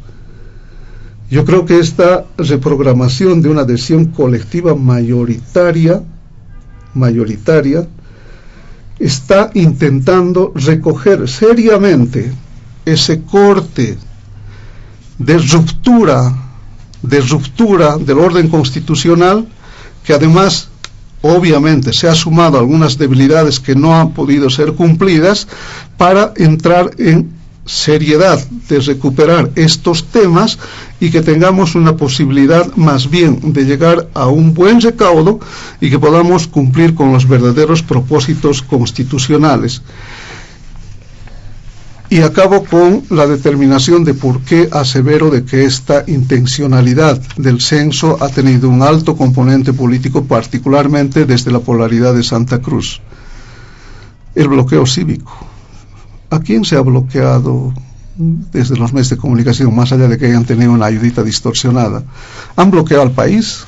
Yo creo que esta reprogramación de una decisión colectiva mayoritaria está intentando recoger seriamente ese corte de ruptura del orden constitucional, que además obviamente se ha sumado a algunas debilidades que no han podido ser cumplidas, para entrar en seriedad de recuperar estos temas y que tengamos una posibilidad más bien de llegar a un buen recaudo y que podamos cumplir con los verdaderos propósitos constitucionales. Y acabo con la determinación de por qué asevero de que esta intencionalidad del censo ha tenido un alto componente político, particularmente desde la polaridad de Santa Cruz. El bloqueo cívico. ¿A quién se ha bloqueado desde los medios de comunicación, más allá de que hayan tenido una ayudita distorsionada, han bloqueado al país.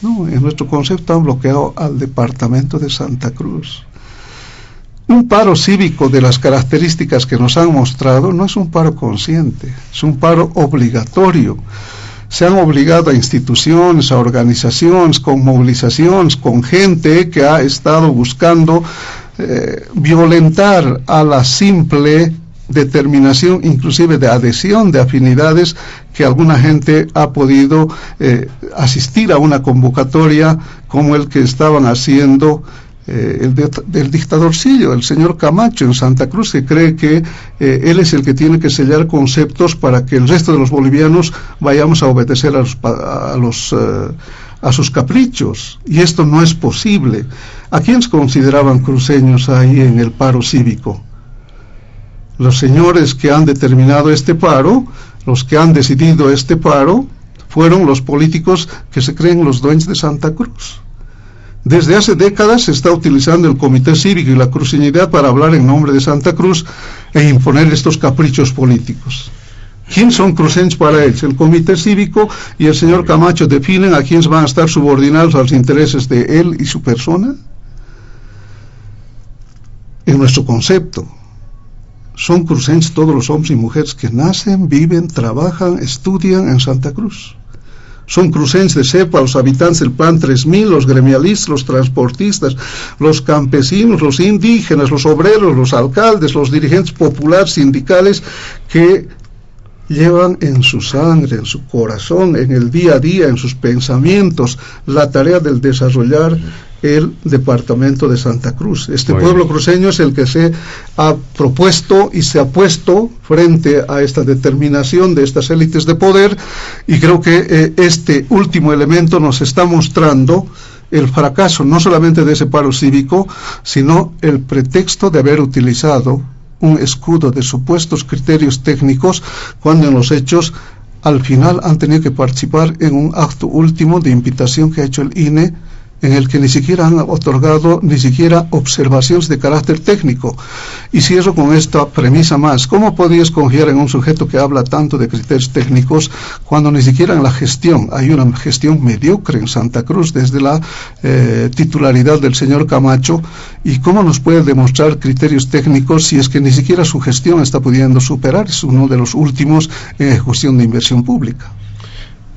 No, en nuestro concepto han bloqueado al departamento de Santa Cruz. Un paro cívico de las características que nos han mostrado no es un paro consciente, es un paro obligatorio. Se han obligado a instituciones, a organizaciones, con movilizaciones, con gente que ha estado buscando violentar a la simple determinación, inclusive de adhesión de afinidades, que alguna gente ha podido asistir a una convocatoria como el que estaban haciendo del dictadorcillo, el señor Camacho en Santa Cruz, que cree que él es el que tiene que sellar conceptos para que el resto de los bolivianos vayamos a obedecer a sus caprichos, y esto no es posible. ¿A quiénes consideraban cruceños ahí en el paro cívico? Los señores que han determinado este paro, los que han decidido este paro, fueron los políticos que se creen los dueños de Santa Cruz. Desde hace décadas se está utilizando el Comité Cívico y la cruceñidad para hablar en nombre de Santa Cruz e imponer estos caprichos políticos. ¿Quién son cruceños para ellos? El Comité Cívico y el señor Camacho definen a quiénes van a estar subordinados a los intereses de él y su persona. En nuestro concepto, son cruceños todos los hombres y mujeres que nacen, viven, trabajan, estudian en Santa Cruz. Son cruceños de cepa los habitantes del Plan 3000, los gremialistas, los transportistas, los campesinos, los indígenas, los obreros, los alcaldes, los dirigentes populares, sindicales, que llevan en su sangre, en su corazón, en el día a día, en sus pensamientos, la tarea del desarrollar el departamento de Santa Cruz. Este pueblo cruceño es el que se ha propuesto y se ha puesto frente a esta determinación de estas élites de poder, y creo que este último elemento nos está mostrando el fracaso no solamente de ese paro cívico, sino el pretexto de haber utilizado un escudo de supuestos criterios técnicos, cuando en los hechos al final han tenido que participar en un acto último de invitación que ha hecho el INE, en el que ni siquiera han otorgado ni siquiera observaciones de carácter técnico. Y cierro con esta premisa más: ¿cómo podías confiar en un sujeto que habla tanto de criterios técnicos cuando ni siquiera en la gestión hay una gestión mediocre en Santa Cruz desde la titularidad del señor Camacho? ¿Y cómo nos puede demostrar criterios técnicos si es que ni siquiera su gestión está pudiendo superar? Es uno de los últimos en ejecución de inversión pública.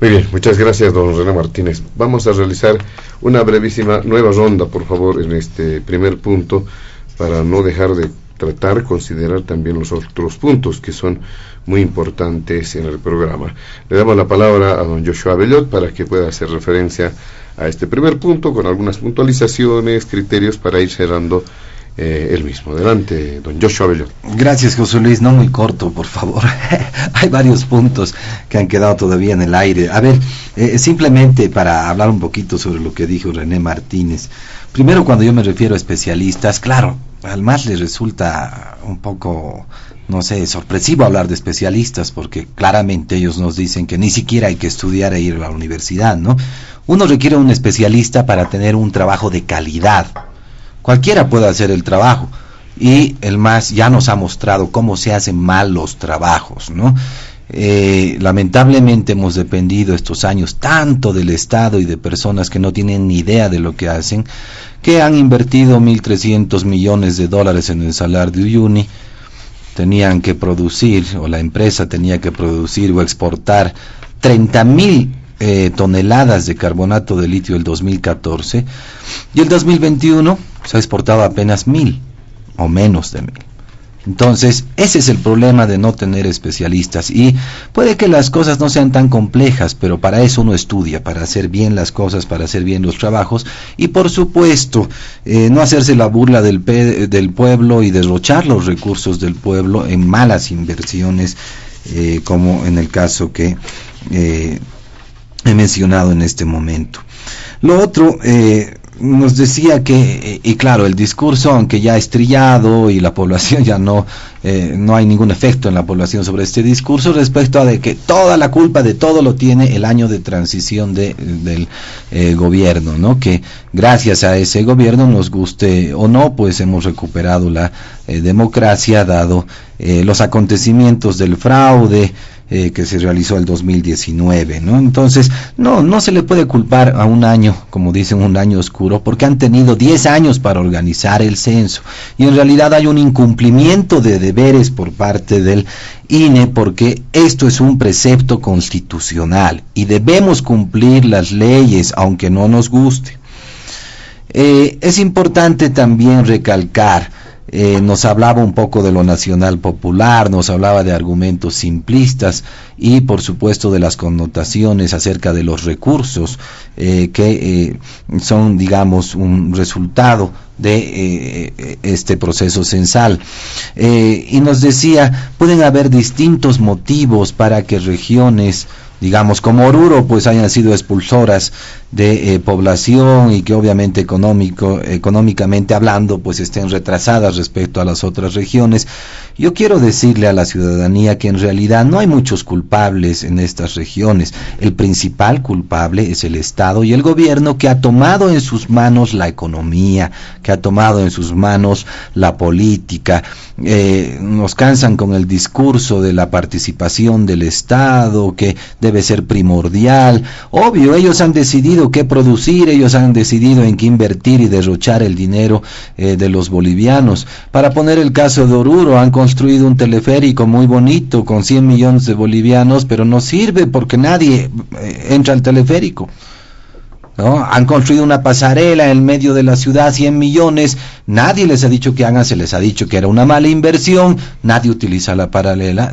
Muy bien, muchas gracias, don René Martínez. Vamos a realizar una brevísima nueva ronda, por favor, en este primer punto, para no dejar de tratar, considerar también los otros puntos que son muy importantes en el programa. Le damos la palabra a don Joshua Bellot para que pueda hacer referencia a este primer punto con algunas puntualizaciones, criterios para ir cerrando el mismo. Adelante, don Joshua Bellot. Gracias, José Luis. No muy corto, por favor. Hay varios puntos que han quedado todavía en el aire. A ver, simplemente para hablar un poquito sobre lo que dijo René Martínez. Primero, cuando yo me refiero a especialistas, claro, al MAS le resulta un poco, no sé, sorpresivo hablar de especialistas, porque claramente ellos nos dicen que ni siquiera hay que estudiar e ir a la universidad, ¿no? Uno requiere un especialista para tener un trabajo de calidad. Cualquiera puede hacer el trabajo, y el MAS ya nos ha mostrado cómo se hacen mal los trabajos, ¿no? Lamentablemente hemos dependido estos años tanto del Estado y de personas que no tienen ni idea de lo que hacen, que han invertido 1.300 millones de dólares en el Salar de Uyuni. Tenían que producir, o la empresa tenía que producir o exportar 30.000 toneladas de carbonato de litio el 2014, y el 2021 se ha exportado apenas 1.000 o menos de 1.000. Entonces ese es el problema de no tener especialistas, y puede que las cosas no sean tan complejas, pero para eso uno estudia, para hacer bien las cosas, para hacer bien los trabajos, y por supuesto no hacerse la burla del pueblo y derrochar los recursos del pueblo en malas inversiones, como en el caso que he mencionado en este momento. Lo otro, nos decía que, y claro, el discurso, aunque ya es trillado y la población ya no hay ningún efecto en la población sobre este discurso, respecto a de que toda la culpa de todo lo tiene el año de transición del gobierno, ¿no? Que gracias a ese gobierno, nos guste o no, pues hemos recuperado la democracia, dado los acontecimientos del fraude que se realizó el 2019, ¿no? Entonces, no se le puede culpar a un año, como dicen, un año oscuro, porque han tenido 10 años para organizar el censo, y en realidad hay un incumplimiento de deberes por parte del INE, porque esto es un precepto constitucional, y debemos cumplir las leyes, aunque no nos guste. Es importante también recalcar, nos hablaba un poco de lo nacional popular, nos hablaba de argumentos simplistas y por supuesto de las connotaciones acerca de los recursos que son, digamos, un resultado de este proceso censal, y nos decía, pueden haber distintos motivos para que regiones, digamos, como Oruro, pues hayan sido expulsoras de población y que obviamente económicamente hablando, pues estén retrasadas respecto a las otras regiones. Yo quiero decirle a la ciudadanía que en realidad no hay muchos culpables en estas regiones. El principal culpable es el Estado y el gobierno, que ha tomado en sus manos la economía, que ha tomado en sus manos la política. Nos cansan con el discurso de la participación del Estado, que debe ser primordial. Obvio, ellos han decidido qué producir, ellos han decidido en qué invertir y derrochar el dinero de los bolivianos. Para poner el caso de Oruro, han construido un teleférico muy bonito con 100 millones de bolivianos, pero no sirve porque nadie entra al teleférico, ¿no? Han construido una pasarela en medio de la ciudad, 100 millones, nadie les ha dicho que hagan, se les ha dicho que era una mala inversión, nadie utiliza la pasarela,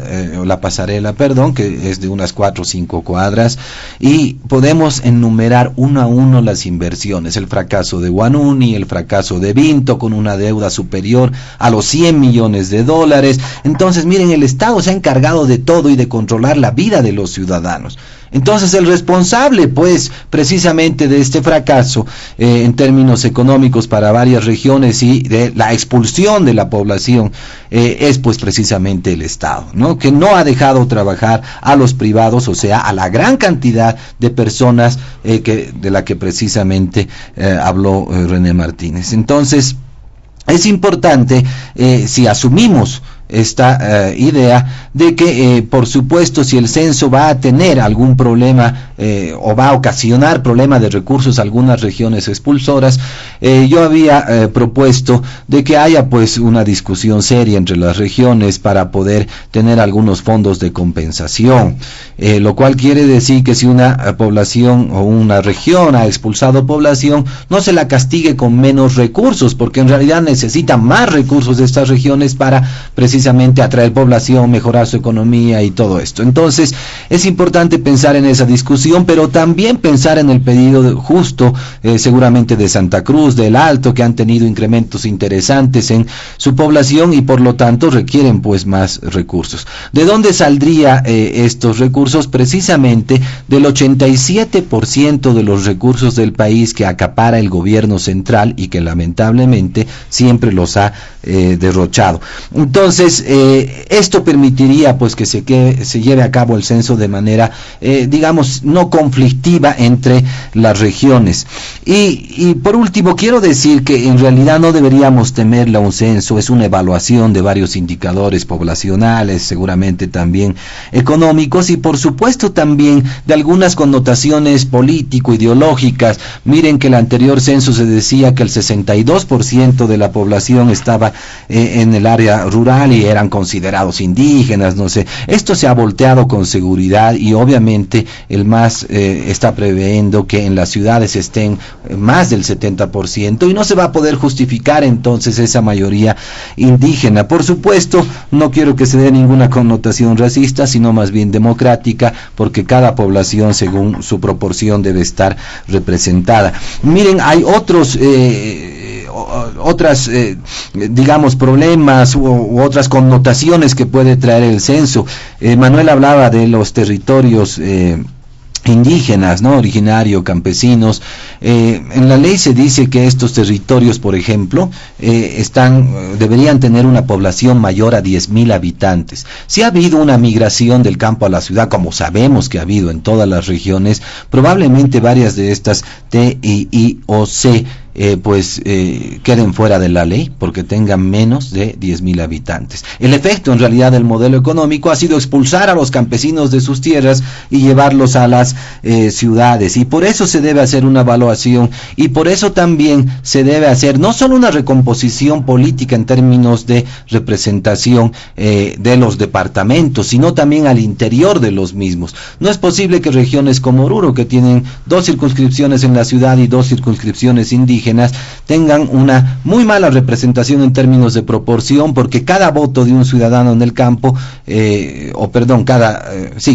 que es de unas 4 o 5 cuadras, y podemos enumerar uno a uno las inversiones, el fracaso de Guanuni, el fracaso de Vinto, con una deuda superior a los 100 millones de dólares. Entonces, miren, el Estado se ha encargado de todo y de controlar la vida de los ciudadanos. Entonces, el responsable, pues, precisamente de este fracaso en términos económicos para varias regiones y de la expulsión de la población es, pues, precisamente el Estado, ¿no? Que no ha dejado trabajar a los privados, o sea, a la gran cantidad de personas de la que precisamente habló René Martínez. Entonces, es importante, si asumimos esta idea de que por supuesto, si el censo va a tener algún problema o va a ocasionar problema de recursos a algunas regiones expulsoras, yo había propuesto de que haya, pues, una discusión seria entre las regiones para poder tener algunos fondos de compensación, lo cual quiere decir que si una población o una región ha expulsado población, no se la castigue con menos recursos, porque en realidad necesita más recursos de estas regiones para precisamente atraer población, mejorar su economía y todo esto. Entonces, es importante pensar en esa discusión, pero también pensar en el pedido justo, seguramente de Santa Cruz, del Alto, que han tenido incrementos interesantes en su población y por lo tanto requieren, pues, más recursos. ¿De dónde saldría estos recursos? Precisamente del 87% de los recursos del país que acapara el gobierno central y que lamentablemente siempre los ha derrochado. Entonces, esto permitiría, pues, que se lleve a cabo el censo de manera, digamos, no conflictiva entre las regiones. Y por último, quiero decir que en realidad no deberíamos temerle a un censo, es una evaluación de varios indicadores poblacionales, seguramente también económicos y por supuesto también de algunas connotaciones político-ideológicas. Miren que el anterior censo se decía que el 62% de la población estaba en el área rural y eran considerados indígenas, no sé. Esto se ha volteado con seguridad y obviamente el MAS está previendo que en las ciudades estén más del 70% y no se va a poder justificar entonces esa mayoría indígena. Por supuesto, no quiero que se dé ninguna connotación racista, sino más bien democrática, porque cada población según su proporción debe estar representada. Miren, hay otras digamos problemas u otras connotaciones que puede traer el censo. Manuel hablaba de los territorios indígenas, ¿no? Originario, campesinos. En la ley se dice que estos territorios, por ejemplo, deberían tener una población mayor a 10.000 habitantes. Si ha habido una migración del campo a la ciudad, como sabemos que ha habido en todas las regiones, probablemente varias de estas T, I o C queden fuera de la ley porque tengan menos de 10.000 habitantes. El efecto en realidad del modelo económico ha sido expulsar a los campesinos de sus tierras y llevarlos a las ciudades, y por eso se debe hacer una evaluación, y por eso también se debe hacer no solo una recomposición política en términos de representación de los departamentos, sino también al interior de los mismos. No es posible que regiones como Oruro, que tienen 2 circunscripciones en la ciudad y 2 circunscripciones indígenas, tengan una muy mala representación en términos de proporción, porque cada voto de un ciudadano en el campo,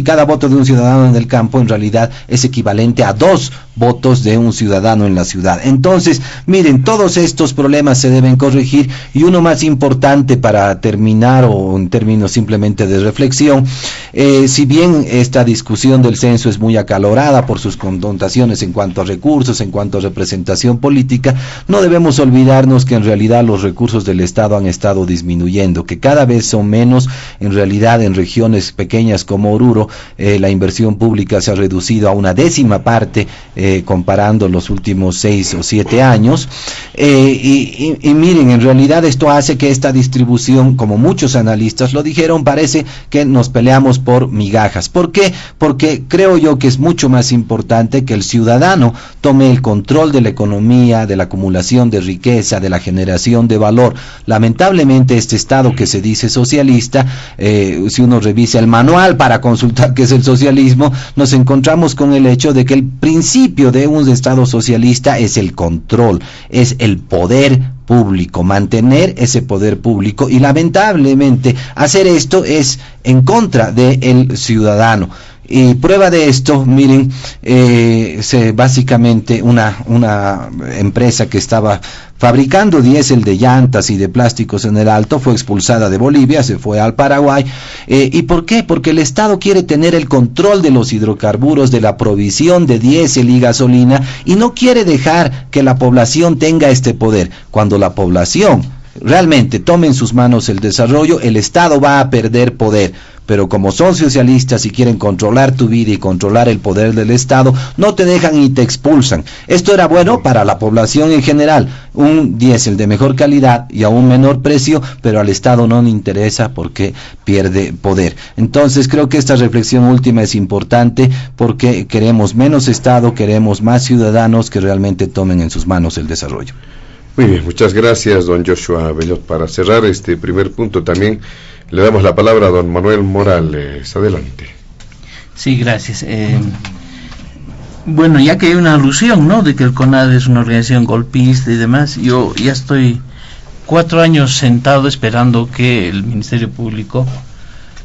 cada voto de un ciudadano en el campo en realidad es equivalente a 2 votos de un ciudadano en la ciudad. Entonces, miren, todos estos problemas se deben corregir, y uno más importante para terminar, o en términos simplemente de reflexión, si bien esta discusión del censo es muy acalorada por sus connotaciones en cuanto a recursos, en cuanto a representación política, no debemos olvidarnos que en realidad los recursos del Estado han estado disminuyendo, que cada vez son menos. En realidad, en regiones pequeñas como Oruro, la inversión pública se ha reducido a una 10ª parte comparando los últimos 6 o 7 años, y miren, en realidad esto hace que esta distribución, como muchos analistas lo dijeron, parece que nos peleamos por migajas. ¿Por qué? Porque creo yo que es mucho más importante que el ciudadano tome el control de la economía, de la acumulación de riqueza, de la generación de valor. Lamentablemente, este Estado que se dice socialista, si uno revisa el manual para consultar qué es el socialismo, nos encontramos con el hecho de que el principio de un Estado socialista es el control, es el poder público, mantener ese poder público, y lamentablemente hacer esto es en contra del ciudadano. Y prueba de esto, miren, básicamente una empresa que estaba fabricando diésel de llantas y de plásticos en el Alto fue expulsada de Bolivia, se fue al Paraguay. ¿Y por qué? Porque el Estado quiere tener el control de los hidrocarburos, de la provisión de diésel y gasolina, y no quiere dejar que la población tenga este poder. Cuando la población realmente tome en sus manos el desarrollo, el Estado va a perder poder. Pero como son socialistas y quieren controlar tu vida y controlar el poder del Estado, no te dejan y te expulsan. Esto era bueno para la población en general, un diésel de mejor calidad y a un menor precio, pero al Estado no le interesa porque pierde poder. Entonces creo que esta reflexión última es importante, porque queremos menos Estado, queremos más ciudadanos que realmente tomen en sus manos el desarrollo. Muy bien, muchas gracias, don Joshua Bellot. Para cerrar este primer punto también le damos la palabra a don Manuel Morales. Adelante. Sí, gracias. Bueno, ya que hay una alusión, ¿no?, de que el CONADE es una organización golpista y demás, yo ya estoy 4 años sentado esperando que el Ministerio Público,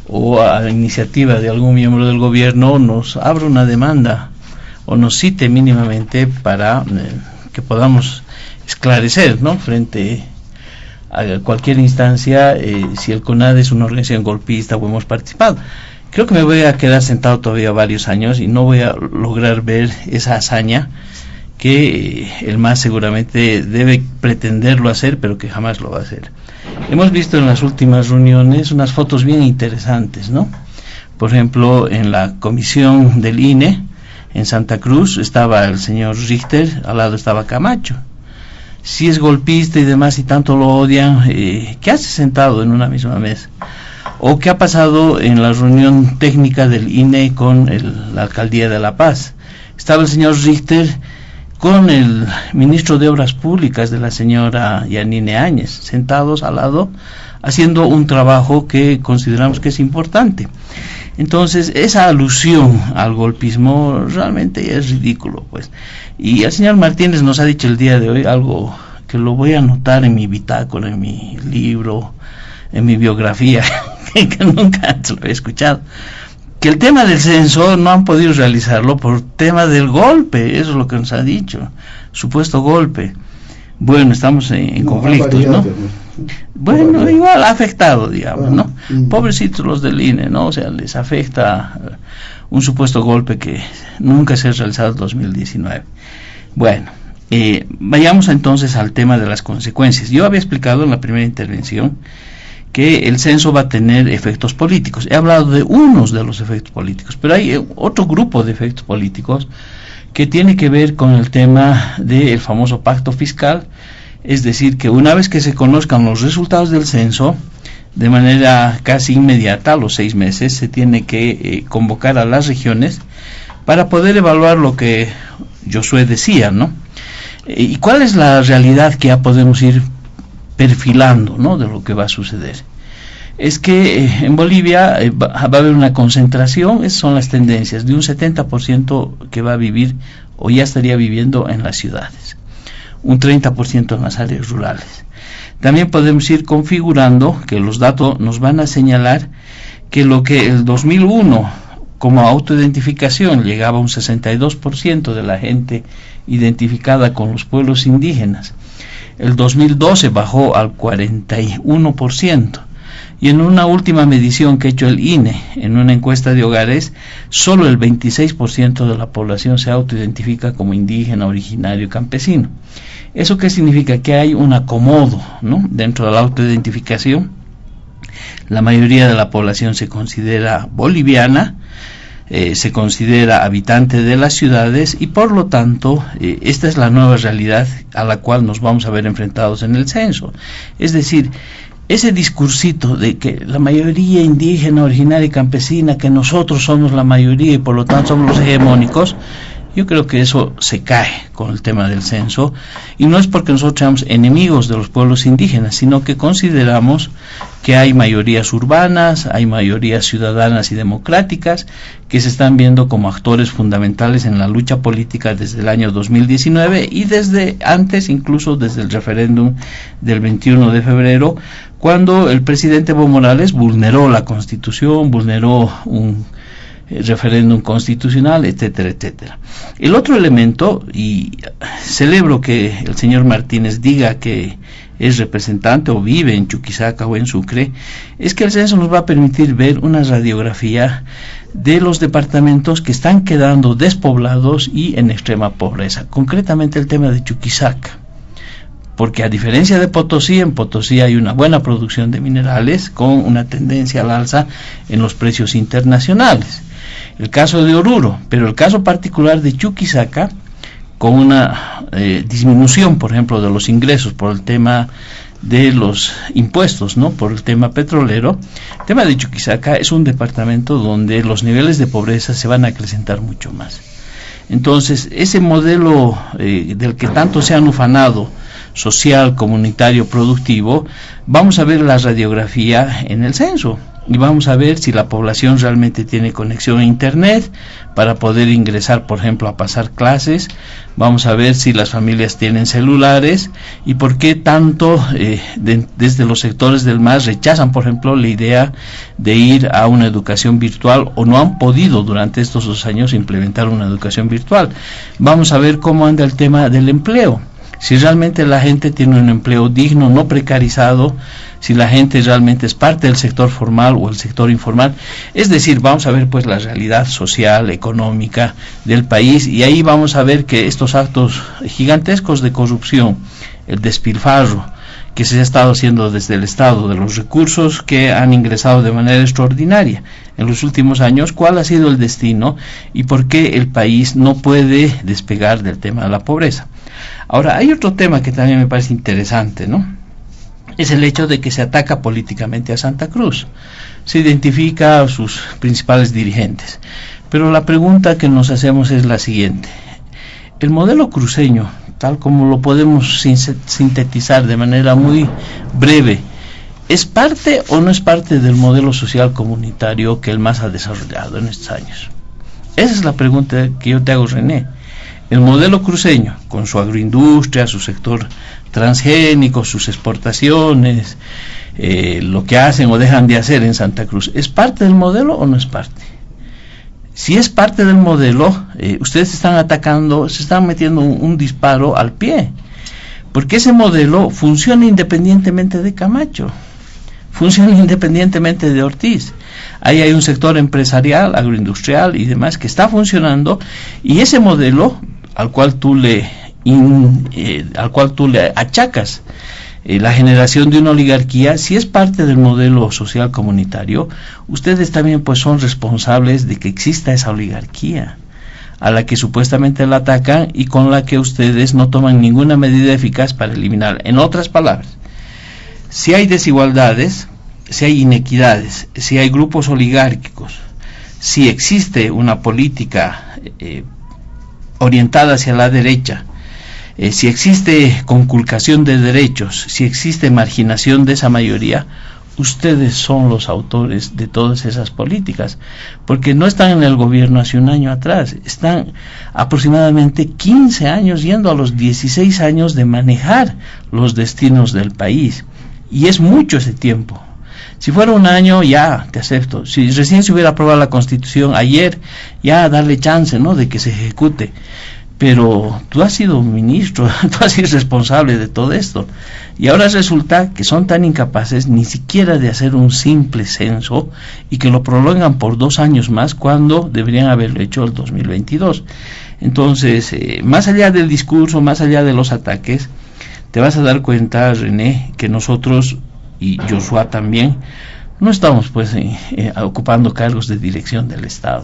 o a iniciativa de algún miembro del gobierno, nos abra una demanda o nos cite mínimamente para que podamos esclarecer, ¿no?, frente a cualquier instancia, si el CONADE es una organización golpista o hemos participado. Creo que me voy a quedar sentado todavía varios años y no voy a lograr ver esa hazaña que el MAS seguramente debe pretenderlo hacer, pero que jamás lo va a hacer. Hemos visto en las últimas reuniones unas fotos bien interesantes, ¿no? Por ejemplo, en la comisión del INE en Santa Cruz estaba el señor Richter, al lado estaba Camacho. Si es golpista y demás y tanto lo odian, ¿qué hace sentado en una misma mesa? ¿O qué ha pasado en la reunión técnica del INE con la Alcaldía de La Paz? Estaba el señor Richter con el ministro de Obras Públicas de la señora Yanine Áñez, sentados al lado, haciendo un trabajo que consideramos que es importante. Entonces, esa alusión al golpismo realmente es ridículo, pues. Y el señor Martínez nos ha dicho el día de hoy algo que lo voy a anotar en mi bitácora, en mi libro, en mi biografía, que nunca antes lo he escuchado. Que el tema del censo no han podido realizarlo por tema del golpe, eso es lo que nos ha dicho, supuesto golpe. Bueno, estamos en conflictos, ¿no? Bueno, todavía. igual ha afectado, digamos, ¿no? Mm. Pobrecitos los del INE, ¿no? O sea, les afecta un supuesto golpe que nunca se ha realizado en 2019. Bueno, vayamos entonces al tema de las consecuencias. Yo había explicado en la primera intervención que el censo va a tener efectos políticos. He hablado de unos de los efectos políticos, pero hay otro grupo de efectos políticos que tiene que ver con el tema del famoso pacto fiscal, es decir, que una vez que se conozcan los resultados del censo, de manera casi inmediata, a los 6 meses, se tiene que convocar a las regiones para poder evaluar lo que Josué decía, ¿no? ¿Y cuál es la realidad que ya podemos ir perfilando, ¿no?, de lo que va a suceder? Es que en Bolivia va a haber una concentración, esas son las tendencias, de un 70% que va a vivir o ya estaría viviendo en las ciudades, un 30% en las áreas rurales. También podemos ir configurando que los datos nos van a señalar que lo que el 2001 como autoidentificación llegaba a un 62% de la gente identificada con los pueblos indígenas, el 2012 bajó al 41%, y en una última medición que ha hecho el INE, en una encuesta de hogares, solo el 26% de la población se autoidentifica como indígena, originario, campesino. ¿Eso qué significa? Que hay un acomodo, ¿no?, dentro de la autoidentificación. La mayoría de la población se considera boliviana, se considera habitante de las ciudades y por lo tanto esta es la nueva realidad a la cual nos vamos a ver enfrentados en el censo. Es decir, ese discursito de que la mayoría indígena, originaria y campesina, que nosotros somos la mayoría y por lo tanto somos los hegemónicos, yo creo que eso se cae con el tema del censo, y no es porque nosotros seamos enemigos de los pueblos indígenas, sino que consideramos que hay mayorías urbanas, hay mayorías ciudadanas y democráticas que se están viendo como actores fundamentales en la lucha política desde el año 2019 y desde antes, incluso desde el referéndum del 21 de febrero, cuando el presidente Evo Morales vulneró la Constitución, vulneró un referéndum constitucional, etcétera, etcétera. El otro elemento, y celebro que el señor Martínez diga que es representante o vive en Chuquisaca o en Sucre, es que el censo nos va a permitir ver una radiografía de los departamentos que están quedando despoblados y en extrema pobreza, concretamente el tema de Chuquisaca, porque a diferencia de Potosí, en Potosí hay una buena producción de minerales con una tendencia al alza en los precios internacionales. El caso de Oruro, pero el caso particular de Chuquisaca, con una disminución, por ejemplo, de los ingresos por el tema de los impuestos, ¿no?, por el tema petrolero. El tema de Chuquisaca es un departamento donde los niveles de pobreza se van a acrecentar mucho más. Entonces, ese modelo del que tanto se han ufanado, social, comunitario, productivo, vamos a ver la radiografía en el censo y vamos a ver si la población realmente tiene conexión a internet para poder ingresar, por ejemplo, a pasar clases. Vamos a ver si las familias tienen celulares y por qué tanto desde los sectores del MAS rechazan, por ejemplo, la idea de ir a una educación virtual o no han podido durante estos 2 años implementar una educación virtual. Vamos a ver cómo anda el tema del empleo. Si realmente la gente tiene un empleo digno, no precarizado, si la gente realmente es parte del sector formal o el sector informal. Es decir, vamos a ver pues la realidad social, económica del país, y ahí vamos a ver que estos actos gigantescos de corrupción, el despilfarro que se ha estado haciendo desde el Estado de los recursos que han ingresado de manera extraordinaria en los últimos años, cuál ha sido el destino y por qué el país no puede despegar del tema de la pobreza. Ahora, hay otro tema que también me parece interesante, ¿no? Es el hecho de que se ataca políticamente a Santa Cruz. Se identifica a sus principales dirigentes. Pero la pregunta que nos hacemos es la siguiente. El modelo cruceño, tal como lo podemos sintetizar de manera muy breve, ¿es parte o no es parte del modelo social comunitario que el MAS ha desarrollado en estos años? Esa es la pregunta que yo te hago, René. El modelo cruceño, con su agroindustria, su sector transgénico, sus exportaciones, lo que hacen o dejan de hacer en Santa Cruz, ¿es parte del modelo o no es parte? Si es parte del modelo, ustedes están atacando, se están metiendo un disparo al pie, porque ese modelo funciona independientemente de Camacho, funciona independientemente de Ortiz. Ahí hay un sector empresarial, agroindustrial y demás que está funcionando, y ese modelo al cual tú le achacas la generación de una oligarquía, si es parte del modelo social comunitario, ustedes también pues son responsables de que exista esa oligarquía a la que supuestamente la atacan y con la que ustedes no toman ninguna medida eficaz para eliminar. En otras palabras, si hay desigualdades, si hay inequidades, si hay grupos oligárquicos, si existe una política orientada hacia la derecha, si existe conculcación de derechos, si existe marginación de esa mayoría, ustedes son los autores de todas esas políticas, porque no están en el gobierno hace un año atrás, están aproximadamente 15 años yendo a los 16 años de manejar los destinos del país, y es mucho ese tiempo. Si fuera un año, ya, te acepto. Si recién se hubiera aprobado la Constitución ayer, ya darle chance, ¿no?, de que se ejecute. Pero tú has sido ministro, tú has sido responsable de todo esto. Y ahora resulta que son tan incapaces ni siquiera de hacer un simple censo y que lo prolongan por 2 años más cuando deberían haberlo hecho el 2022. Entonces, más allá del discurso, más allá de los ataques, te vas a dar cuenta, René, que nosotros, y Joshua también, no estamos pues ocupando cargos de dirección del Estado.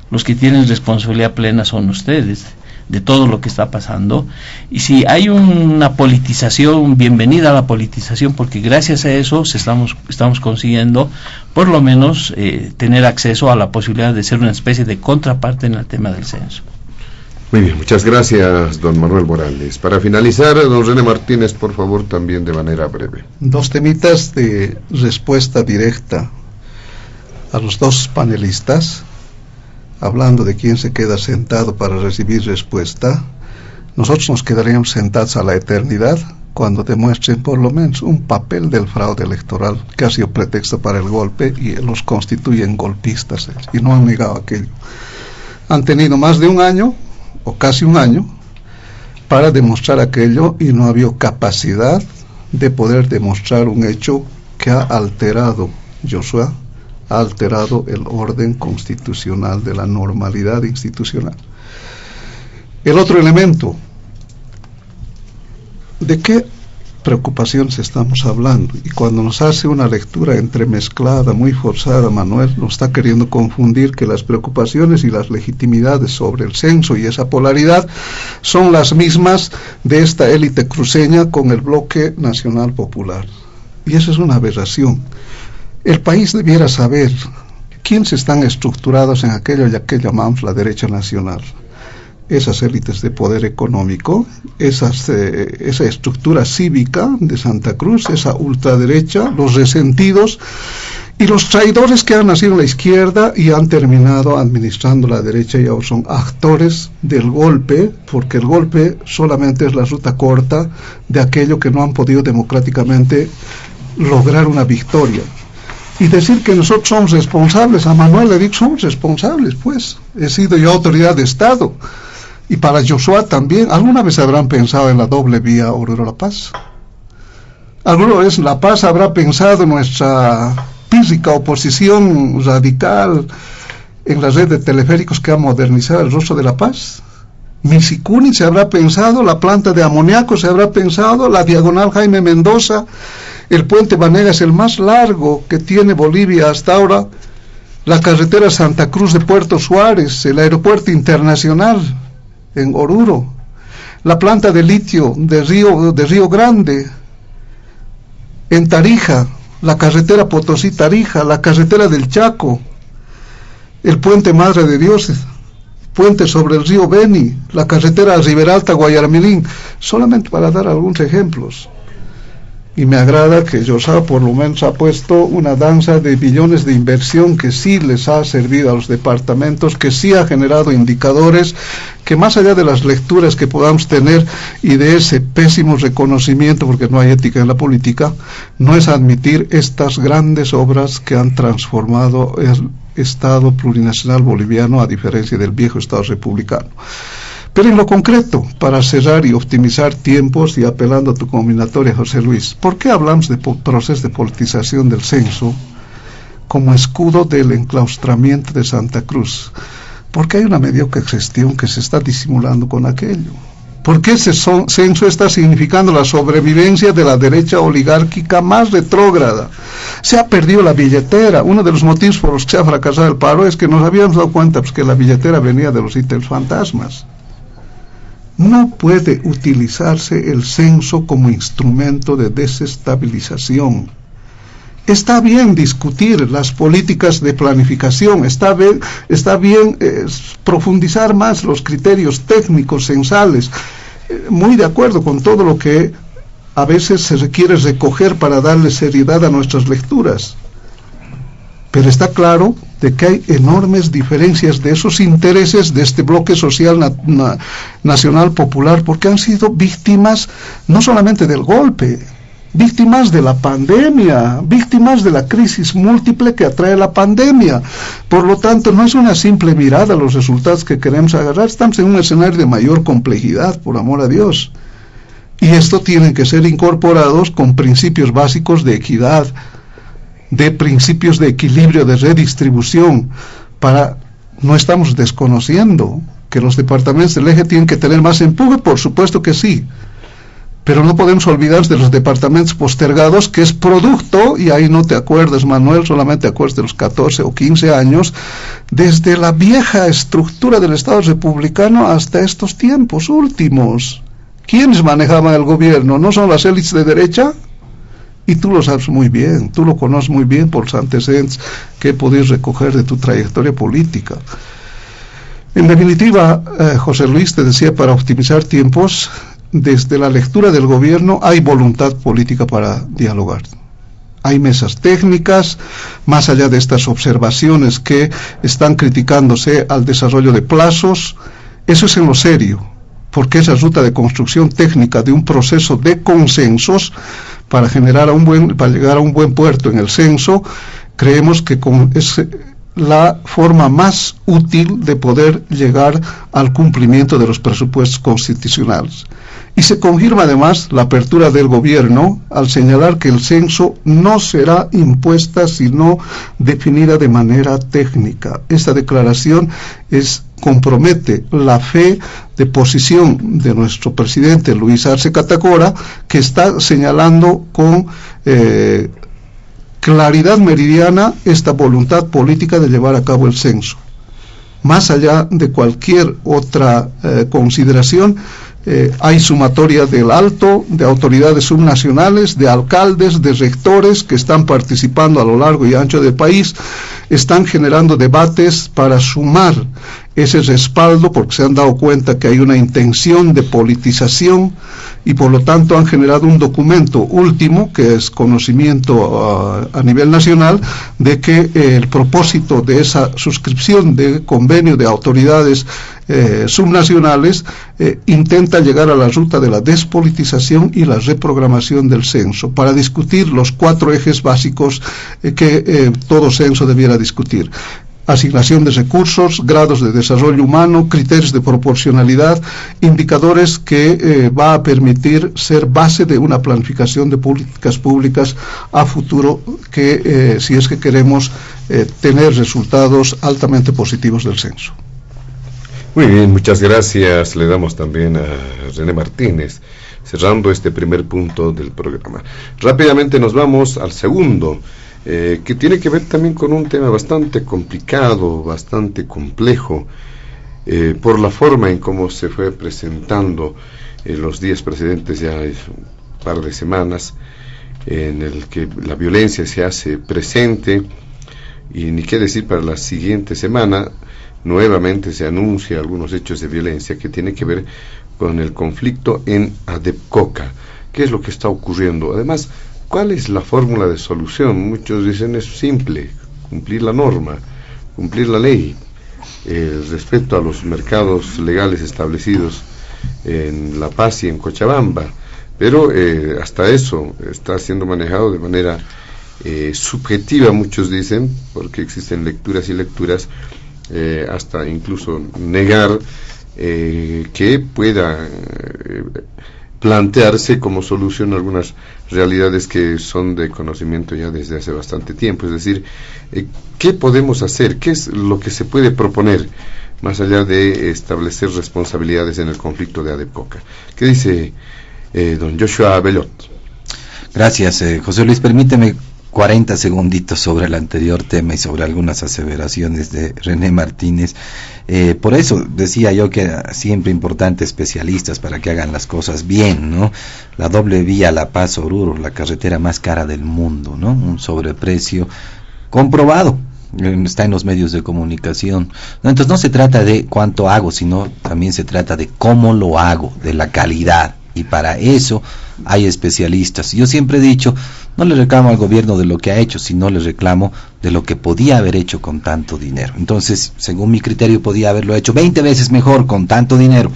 Los que tienen responsabilidad plena son ustedes de todo lo que está pasando, y si hay una politización, bienvenida a la politización, porque gracias a eso estamos consiguiendo por lo menos tener acceso a la posibilidad de ser una especie de contraparte en el tema del censo. Muy bien, muchas gracias, don Manuel Morales. Para finalizar, don René Martínez, por favor, también de manera breve. 2 temitas de respuesta directa a los 2 panelistas. Hablando de quién se queda sentado para recibir respuesta, nosotros nos quedaríamos sentados a la eternidad cuando demuestren por lo menos un papel del fraude electoral que ha sido pretexto para el golpe y los constituyen golpistas, y no han negado aquello. Han tenido más de un año o casi un año para demostrar aquello y no ha habido capacidad de poder demostrar un hecho que ha alterado, Joshua, ha alterado el orden constitucional de la normalidad institucional. El otro elemento, ¿de qué preocupaciones estamos hablando? Y cuando nos hace una lectura entremezclada, muy forzada, Manuel, nos está queriendo confundir que las preocupaciones y las legitimidades sobre el censo y esa polaridad son las mismas de esta élite cruceña con el bloque nacional popular. Y eso es una aberración. El país debiera saber quiénes están estructurados en aquello que llamamos la derecha nacional. Esas élites de poder económico, esa estructura cívica de Santa Cruz, esa ultraderecha, los resentidos y los traidores que han nacido en la izquierda y han terminado administrando la derecha y ahora son actores del golpe, porque el golpe solamente es la ruta corta de aquello que no han podido democráticamente lograr una victoria. Y decir que nosotros somos responsables, a Manuel le he dicho, somos responsables, pues, he sido yo autoridad de Estado, y para Joshua también. ¿Alguna vez habrán pensado en la doble vía Oruro-La Paz? ¿Alguna vez La Paz habrá pensado en nuestra física oposición radical en la red de teleféricos que ha modernizado el rostro de La Paz? Misicuni se habrá pensado, la planta de amoníaco se habrá pensado, la diagonal Jaime Mendoza, el puente Banega es el más largo que tiene Bolivia hasta ahora, la carretera Santa Cruz de Puerto Suárez, el aeropuerto internacional en Oruro, la planta de litio de Río Grande, en Tarija, la carretera Potosí-Tarija, la carretera del Chaco, el puente Madre de Dios, puente sobre el río Beni, la carretera Riberalta-Guayaramilín, solamente para dar algunos ejemplos. Y me agrada que Joshua por lo menos ha puesto una danza de billones de inversión que sí les ha servido a los departamentos, que sí ha generado indicadores, que más allá de las lecturas que podamos tener y de ese pésimo reconocimiento, porque no hay ética en la política, no es admitir estas grandes obras que han transformado el Estado plurinacional boliviano a diferencia del viejo Estado republicano. Pero en lo concreto, para cerrar y optimizar tiempos y apelando a tu combinatoria, José Luis, ¿por qué hablamos de proceso de politización del censo como escudo del enclaustramiento de Santa Cruz? Porque hay una mediocre gestión que se está disimulando con aquello. Porque ese censo está significando la sobrevivencia de la derecha oligárquica más retrógrada. Se ha perdido la billetera. Uno de los motivos por los que se ha fracasado el paro es que nos habíamos dado cuenta pues, que la billetera venía de los ítems fantasmas. No puede utilizarse el censo como instrumento de desestabilización. Está bien discutir las políticas de planificación, está bien profundizar más los criterios técnicos, censales, muy de acuerdo con todo lo que a veces se requiere recoger para darle seriedad a nuestras lecturas. Pero está claro de que hay enormes diferencias de esos intereses de este bloque social nacional popular, porque han sido víctimas no solamente del golpe, víctimas de la pandemia, víctimas de la crisis múltiple que atrae la pandemia. Por lo tanto, no es una simple mirada a los resultados que queremos agarrar, estamos en un escenario de mayor complejidad, por amor a Dios. Y esto tiene que ser incorporados con principios básicos de equidad, de principios de equilibrio, de redistribución, no estamos desconociendo que los departamentos del eje tienen que tener más empuje, por supuesto que sí, pero no podemos olvidarnos de los departamentos postergados, que es producto, y ahí no te acuerdas, Manuel, solamente te acuerdas de los 14 o 15 años, desde la vieja estructura del Estado republicano hasta estos tiempos últimos. ¿Quiénes manejaban el gobierno? ¿No son las élites de derecha? Y tú lo sabes muy bien, tú lo conoces muy bien por los antecedentes que he podido recoger de tu trayectoria política. En definitiva, José Luis, te decía, para optimizar tiempos, desde la lectura del gobierno hay voluntad política para dialogar. Hay mesas técnicas, más allá de estas observaciones que están criticándose al desarrollo de plazos, eso es en lo serio, porque esa ruta de construcción técnica de un proceso de consensos para llegar a un buen puerto en el censo, creemos que es la forma más útil de poder llegar al cumplimiento de los presupuestos constitucionales. Y se confirma además la apertura del gobierno al señalar que el censo no será impuesta sino definida de manera técnica. Esta declaración compromete la fe de posición de nuestro presidente Luis Arce Catacora, que está señalando con claridad meridiana esta voluntad política de llevar a cabo el censo. Más allá de cualquier otra consideración, hay sumatoria del alto, de autoridades subnacionales, de alcaldes, de rectores que están participando a lo largo y ancho del país, están generando debates para sumar ese respaldo, porque se han dado cuenta que hay una intención de politización y por lo tanto han generado un documento último que es conocimiento a nivel nacional de que el propósito de esa suscripción de convenio de autoridades subnacionales intenta llegar a la ruta de la despolitización y la reprogramación del censo para discutir los 4 ejes básicos que todo censo debiera discutir: asignación de recursos, grados de desarrollo humano, criterios de proporcionalidad, indicadores que va a permitir ser base de una planificación de políticas públicas a futuro que si es que queremos tener resultados altamente positivos del censo. Muy bien, muchas gracias. Le damos también a René Martínez, cerrando este primer punto del programa. Rápidamente nos vamos al segundo, que tiene que ver también con un tema bastante complicado, bastante complejo, por la forma en cómo se fue presentando en los días precedentes, ya un par de semanas, en el que la violencia se hace presente, y ni qué decir para la siguiente semana, nuevamente se anuncia algunos hechos de violencia que tiene que ver con el conflicto en Adepcoca. ¿Qué es lo que está ocurriendo? Además, ¿cuál es la fórmula de solución? Muchos dicen es simple: cumplir la norma, cumplir la ley, respecto a los mercados legales establecidos en La Paz y en Cochabamba, pero hasta eso está siendo manejado de manera subjetiva, muchos dicen, porque existen lecturas y lecturas, hasta incluso negar que pueda plantearse como solución a algunas realidades que son de conocimiento ya desde hace bastante tiempo. Es decir, ¿qué podemos hacer? ¿Qué es lo que se puede proponer más allá de establecer responsabilidades en el conflicto de Adepcoca? ¿Qué dice don Joshua Bellot? Gracias, José Luis. Permíteme 40 segunditos sobre el anterior tema y sobre algunas aseveraciones de René Martínez. Por eso decía yo que era siempre importante especialistas para que hagan las cosas bien, ¿no? La doble vía La Paz-Oruro, la carretera más cara del mundo, ¿no? Un sobreprecio comprobado, está en los medios de comunicación. Entonces no se trata de cuánto hago, sino también se trata de cómo lo hago, de la calidad. Y para eso hay especialistas. Yo siempre he dicho, no le reclamo al gobierno de lo que ha hecho, sino le reclamo de lo que podía haber hecho con tanto dinero. Entonces, según mi criterio, podía haberlo hecho 20 veces mejor con tanto dinero.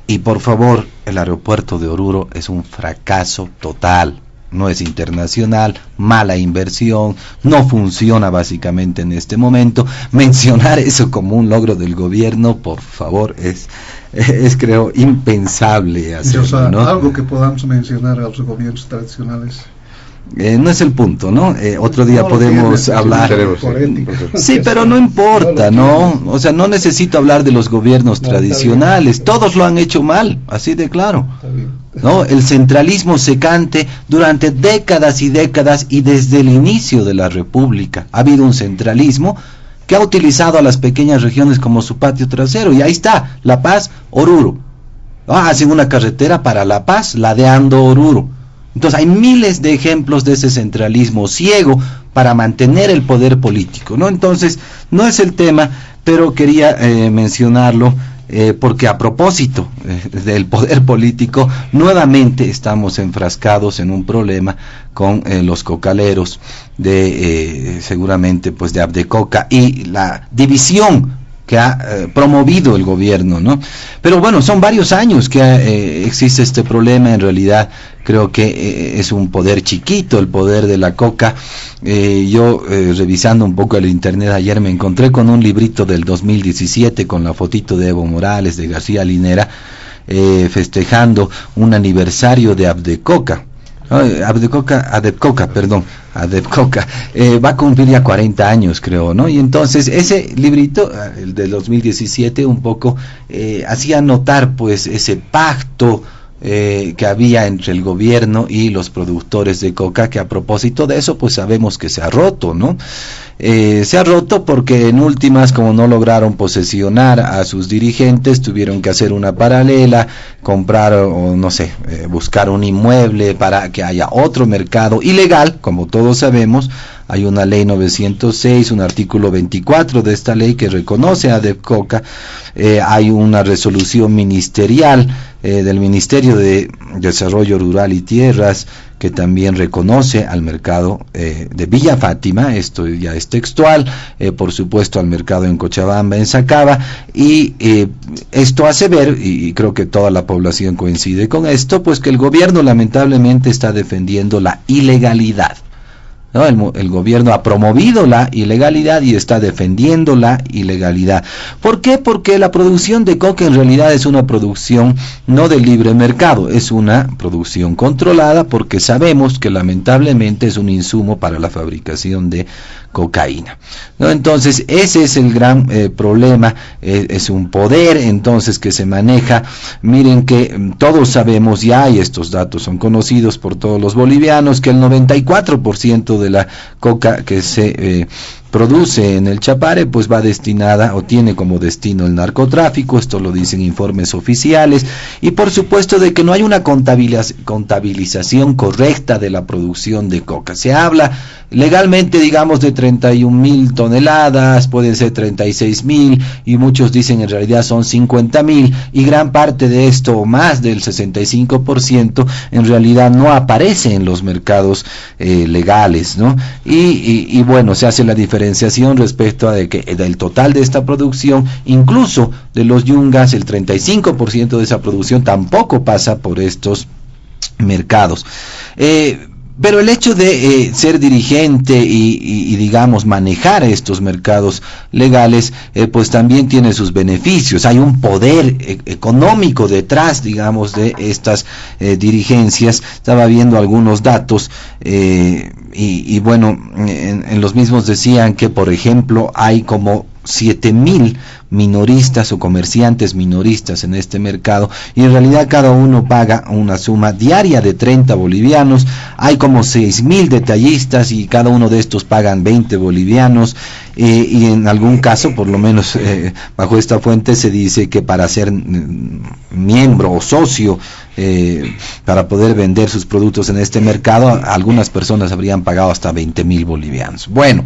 Y por favor, el aeropuerto de Oruro es un fracaso total. No es internacional, mala inversión, no funciona básicamente en este momento. Mencionar eso como un logro del gobierno, por favor, es creo impensable hacerlo, ¿no? Algo que podamos mencionar a los gobiernos tradicionales. No es el punto, ¿no? Otro día podemos hablar. Sí, pero no importa, ¿no? O sea, no necesito hablar de los gobiernos tradicionales. Todos lo han hecho mal, así de claro. ¿No? El centralismo secante durante décadas y décadas, y desde el inicio de la República ha habido un centralismo que ha utilizado a las pequeñas regiones como su patio trasero. Y ahí está, La Paz, Oruro. Hacen una carretera para La Paz, ladeando Oruro. Entonces hay miles de ejemplos de ese centralismo ciego para mantener el poder político, ¿no? Entonces no es el tema, pero quería mencionarlo porque a propósito del poder político, nuevamente estamos enfrascados en un problema con los cocaleros de seguramente pues de Abdecoca y la división que ha promovido el gobierno, ¿no? Pero bueno, son varios años que existe este problema. En realidad creo que es un poder chiquito, el poder de la coca. Yo revisando un poco el internet ayer me encontré con un librito del 2017 con la fotito de Evo Morales, de García Linera, festejando un aniversario de Abdecoca. Adepcoca va a cumplir ya 40 años, creo, ¿no? Y entonces ese librito, el del 2017, un poco hacía notar pues ese pacto que había entre el gobierno y los productores de coca, que a propósito de eso pues sabemos que se ha roto, ¿no? Se ha roto porque en últimas, como no lograron posesionar a sus dirigentes, tuvieron que hacer una paralela, comprar o no sé, buscar un inmueble para que haya otro mercado ilegal, como todos sabemos. Hay una ley 906, un artículo 24 de esta ley que reconoce a Adepcoca. Hay una resolución ministerial del Ministerio de Desarrollo Rural y Tierras que también reconoce al mercado de Villa Fátima, esto ya es textual, por supuesto al mercado en Cochabamba, en Sacaba, y esto hace ver, y creo que toda la población coincide con esto, pues que el gobierno lamentablemente está defendiendo la ilegalidad. ¿No? El gobierno ha promovido la ilegalidad y está defendiendo la ilegalidad. ¿Por qué? Porque la producción de coca en realidad es una producción no de libre mercado, es una producción controlada, porque sabemos que lamentablemente es un insumo para la fabricación de cocaína, ¿no? Entonces ese es el gran problema, es un poder entonces que se maneja. Miren que todos sabemos ya, y estos datos son conocidos por todos los bolivianos, que el 94% de la coca que se produce en el Chapare pues va destinada o tiene como destino el narcotráfico. Esto lo dicen informes oficiales, y por supuesto de que no hay una contabilización correcta de la producción de coca. Se habla legalmente, digamos, de 31.000 toneladas, pueden ser 36.000, y muchos dicen en realidad son 50.000, y gran parte de esto, o más del 65%, en realidad no aparece en los mercados legales, ¿no? Y bueno, se hace la diferenciación respecto a de que del total de esta producción, incluso de los yungas, el 35% de esa producción tampoco pasa por estos mercados. Pero el hecho de ser dirigente y digamos manejar estos mercados legales, pues también tiene sus beneficios. Hay un poder económico detrás, digamos, de estas dirigencias. Estaba viendo algunos datos y bueno, en los mismos decían que, por ejemplo, hay como 7,000 minoristas o comerciantes minoristas en este mercado, y en realidad cada uno paga una suma diaria de 30 bolivianos. Hay como 6,000 detallistas y cada uno de estos pagan 20 bolivianos, y en algún caso, por lo menos bajo esta fuente, se dice que para ser miembro o socio, para poder vender sus productos en este mercado, algunas personas habrían pagado hasta 20,000 bolivianos. Bueno,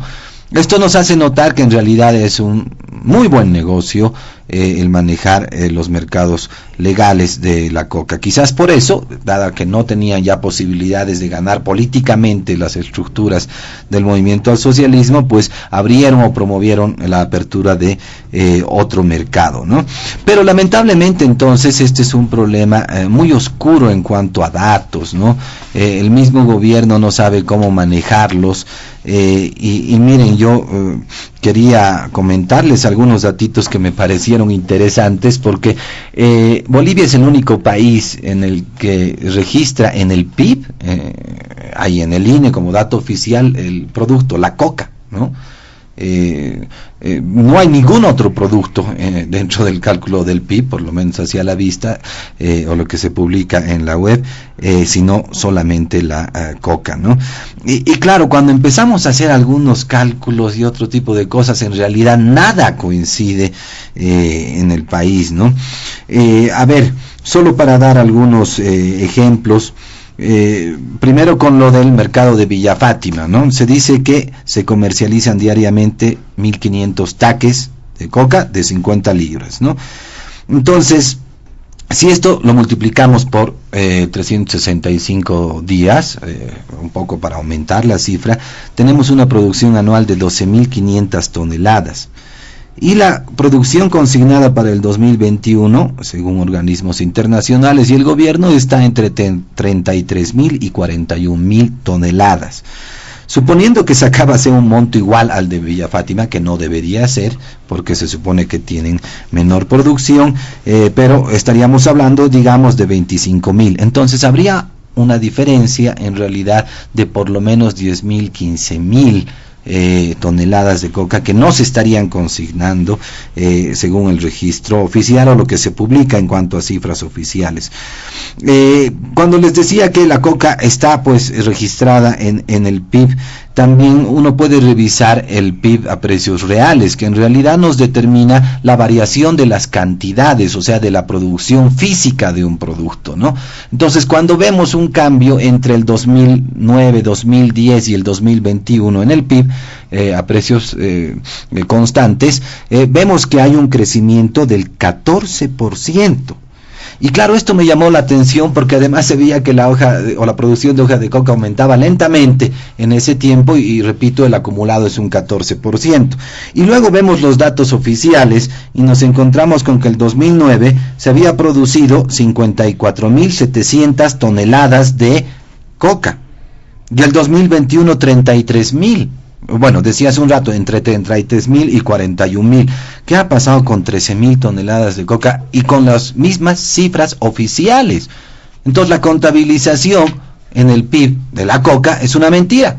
esto nos hace notar que en realidad es un muy buen negocio el manejar los mercados legales de la coca. Quizás por eso, dado que no tenían ya posibilidades de ganar políticamente las estructuras del movimiento al socialismo, pues abrieron o promovieron la apertura de otro mercado, ¿no? Pero lamentablemente entonces este es un problema muy oscuro en cuanto a datos, ¿no? El mismo gobierno no sabe cómo manejarlos. Y miren, yo quería comentarles algunos datitos que me parecieron interesantes, porque Bolivia es el único país en el que registra en el PIB, ahí en el INE como dato oficial, el producto, la coca, ¿no? No hay ningún otro producto dentro del cálculo del PIB, por lo menos hacia la vista, o lo que se publica en la web, sino solamente la coca, ¿no? Y claro, cuando empezamos a hacer algunos cálculos y otro tipo de cosas, en realidad nada coincide en el país, ¿no? A ver, solo para dar algunos ejemplos. Primero con lo del mercado de Villa Fátima, ¿no? Se dice que se comercializan diariamente 1.500 taques de coca de 50 libras, ¿no? Entonces, si esto lo multiplicamos por 365 días, un poco para aumentar la cifra, tenemos una producción anual de 12.500 toneladas. Y la producción consignada para el 2021, según organismos internacionales y el gobierno, está entre 33.000 y 41.000 toneladas. Suponiendo que se acabase un monto igual al de Villa Fátima, que no debería ser, porque se supone que tienen menor producción, pero estaríamos hablando, digamos, de 25.000. Entonces habría una diferencia en realidad de por lo menos 10.000, 15.000 toneladas de coca que no se estarían consignando según el registro oficial o lo que se publica en cuanto a cifras oficiales. Cuando les decía que la coca está pues registrada en el PIB, también uno puede revisar el PIB a precios reales, que en realidad nos determina la variación de las cantidades, o sea, de la producción física de un producto, ¿no? Entonces, cuando vemos un cambio entre el 2009, 2010 y el 2021 en el PIB, a precios constantes, vemos que hay un crecimiento del 14%. Y claro, esto me llamó la atención porque además se veía que la hoja o la producción de hoja de coca aumentaba lentamente en ese tiempo y repito, el acumulado es un 14%. Y luego vemos los datos oficiales y nos encontramos con que el 2009 se había producido 54.700 toneladas de coca y el 2021 33.000. Bueno, decía hace un rato, entre 33.000 y 41.000. ¿Qué ha pasado con 13.000 toneladas de coca y con las mismas cifras oficiales? Entonces la contabilización en el PIB de la coca es una mentira.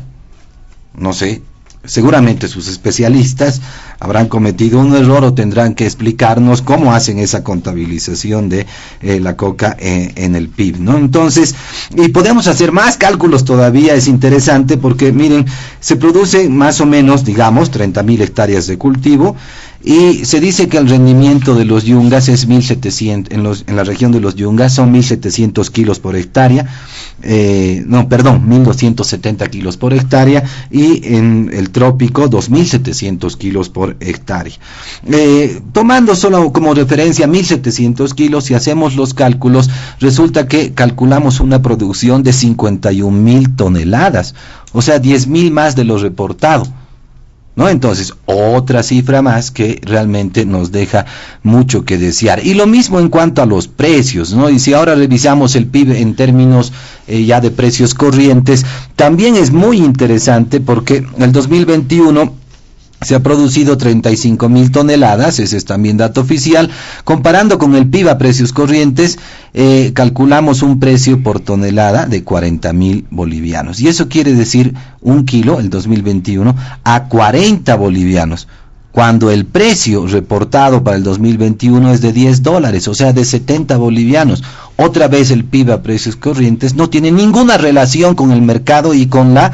No sé, seguramente sus especialistas habrán cometido un error o tendrán que explicarnos cómo hacen esa contabilización de la coca en el PIB, ¿no? Entonces, y podemos hacer más cálculos todavía, es interesante porque miren, se produce más o menos, digamos, 30.000 hectáreas de cultivo y se dice que el rendimiento de los yungas es 1.700, en la región de los yungas son 1.700 kilos por hectárea, 1.270 kilos por hectárea y en el trópico 2.700 kilos por hectárea. Tomando solo como referencia 1.700 kilos, si hacemos los cálculos, resulta que calculamos una producción de 51.000 toneladas, o sea 10.000 más de lo reportado. ¿no? Entonces, otra cifra más que realmente nos deja mucho que desear. Y lo mismo en cuanto a los precios, ¿no? Y si ahora revisamos el PIB en términos ya de precios corrientes, también es muy interesante porque el 2021 se ha producido 35.000 toneladas, ese es también dato oficial. Comparando con el PIB a precios corrientes, calculamos un precio por tonelada de 40.000 bolivianos. Y eso quiere decir un kilo, el 2021, a 40 bolivianos. Cuando el precio reportado para el 2021 es de $10, o sea, de 70 bolivianos. Otra vez el PIB a precios corrientes no tiene ninguna relación con el mercado y con la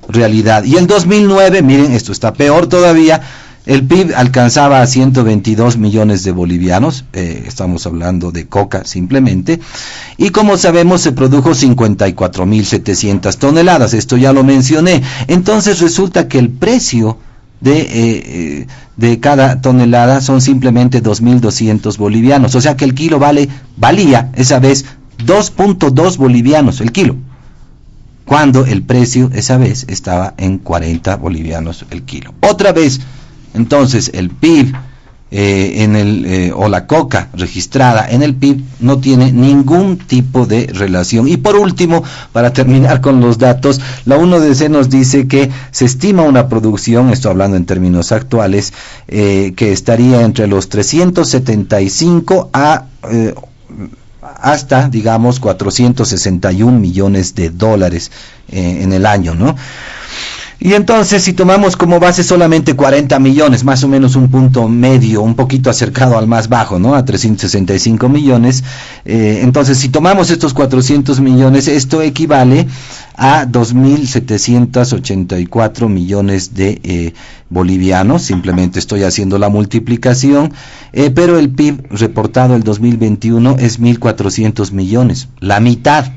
realidad. Y el 2009, miren, esto está peor todavía, el PIB alcanzaba a 122 millones de bolivianos, estamos hablando de coca simplemente, y como sabemos se produjo 54.700 toneladas, esto ya lo mencioné. Entonces resulta que el precio de cada tonelada son simplemente 2.200 bolivianos, o sea que el kilo valía esa vez 2.2 bolivianos el kilo, cuando el precio esa vez estaba en 40 bolivianos el kilo. Otra vez, entonces, el PIB o la coca registrada en el PIB no tiene ningún tipo de relación. Y por último, para terminar con los datos, la 1DC nos dice que se estima una producción, estoy hablando en términos actuales, que estaría entre los 375 hasta, digamos, 461 millones de dólares en el año, ¿no? Y entonces, si tomamos como base solamente 40 millones, más o menos un punto medio, un poquito acercado al más bajo, ¿no? A 365 millones, entonces si tomamos estos 400 millones, esto equivale a 2.784 millones de bolivianos, simplemente estoy haciendo la multiplicación, pero el PIB reportado el 2021 es 1.400 millones, la mitad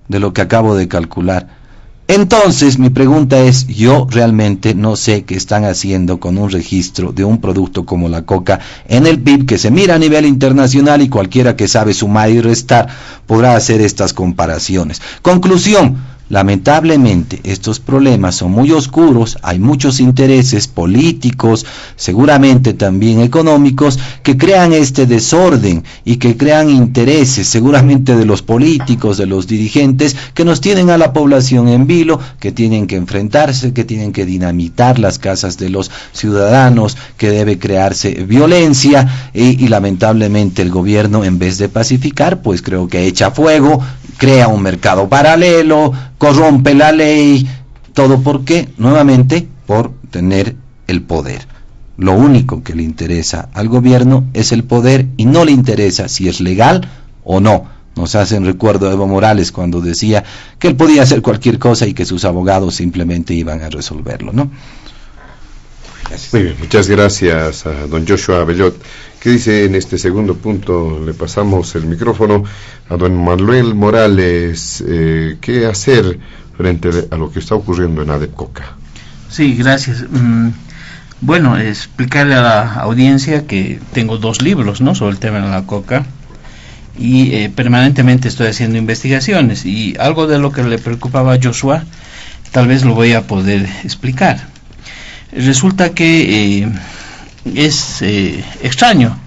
de lo que acabo de calcular. Entonces, mi pregunta es, yo realmente no sé qué están haciendo con un registro de un producto como la coca en el PIB, que se mira a nivel internacional y cualquiera que sabe sumar y restar podrá hacer estas comparaciones. Conclusión. Lamentablemente estos problemas son muy oscuros, hay muchos intereses políticos, seguramente también económicos, que crean este desorden y que crean intereses seguramente de los políticos, de los dirigentes, que nos tienen a la población en vilo, que tienen que enfrentarse, que tienen que dinamitar las casas de los ciudadanos, que debe crearse violencia y lamentablemente el gobierno, en vez de pacificar, pues creo que echa fuego, crea un mercado paralelo, corrompe la ley, todo porque, nuevamente, por tener el poder. Lo único que le interesa al gobierno es el poder y no le interesa si es legal o no. Nos hacen recuerdo a Evo Morales cuando decía que él podía hacer cualquier cosa y que sus abogados simplemente iban a resolverlo, ¿no? Gracias. Muy bien, muchas gracias a don Joshua Bellot. ¿Qué dice en este segundo punto? Le pasamos el micrófono a don Manuel Morales. ¿Qué hacer frente a lo que está ocurriendo en ADEPCOCA? Sí, gracias. Bueno, explicarle a la audiencia que tengo 2 libros, ¿no?, sobre el tema de la coca, y permanentemente estoy haciendo investigaciones, y algo de lo que le preocupaba a Joshua tal vez lo voy a poder explicar. Resulta que es extraño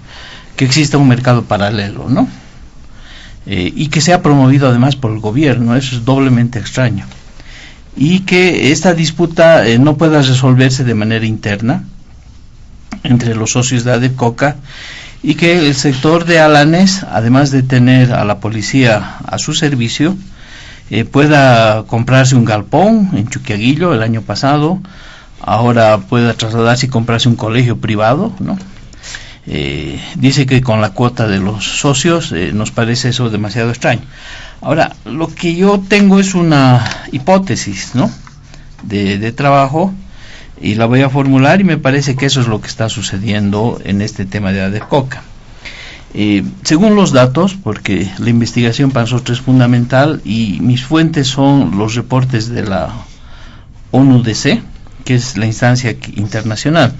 que exista un mercado paralelo, ¿no? Y que sea promovido además por el gobierno, eso es doblemente extraño. Y que esta disputa no pueda resolverse de manera interna entre los socios de ADEPCOCA, y que el sector de Alanes, además de tener a la policía a su servicio, pueda comprarse un galpón en Chuquiaguillo el año pasado, ahora pueda trasladarse y comprarse un colegio privado, ¿no? Dice que con la cuota de los socios, nos parece eso demasiado extraño. Ahora, lo que yo tengo es una hipótesis, ¿no?, de trabajo, y la voy a formular, y me parece que eso es lo que está sucediendo en este tema de ADEPCOCA. Según los datos, porque la investigación para nosotros es fundamental, y mis fuentes son los reportes de la ONU-DC, que es la instancia internacional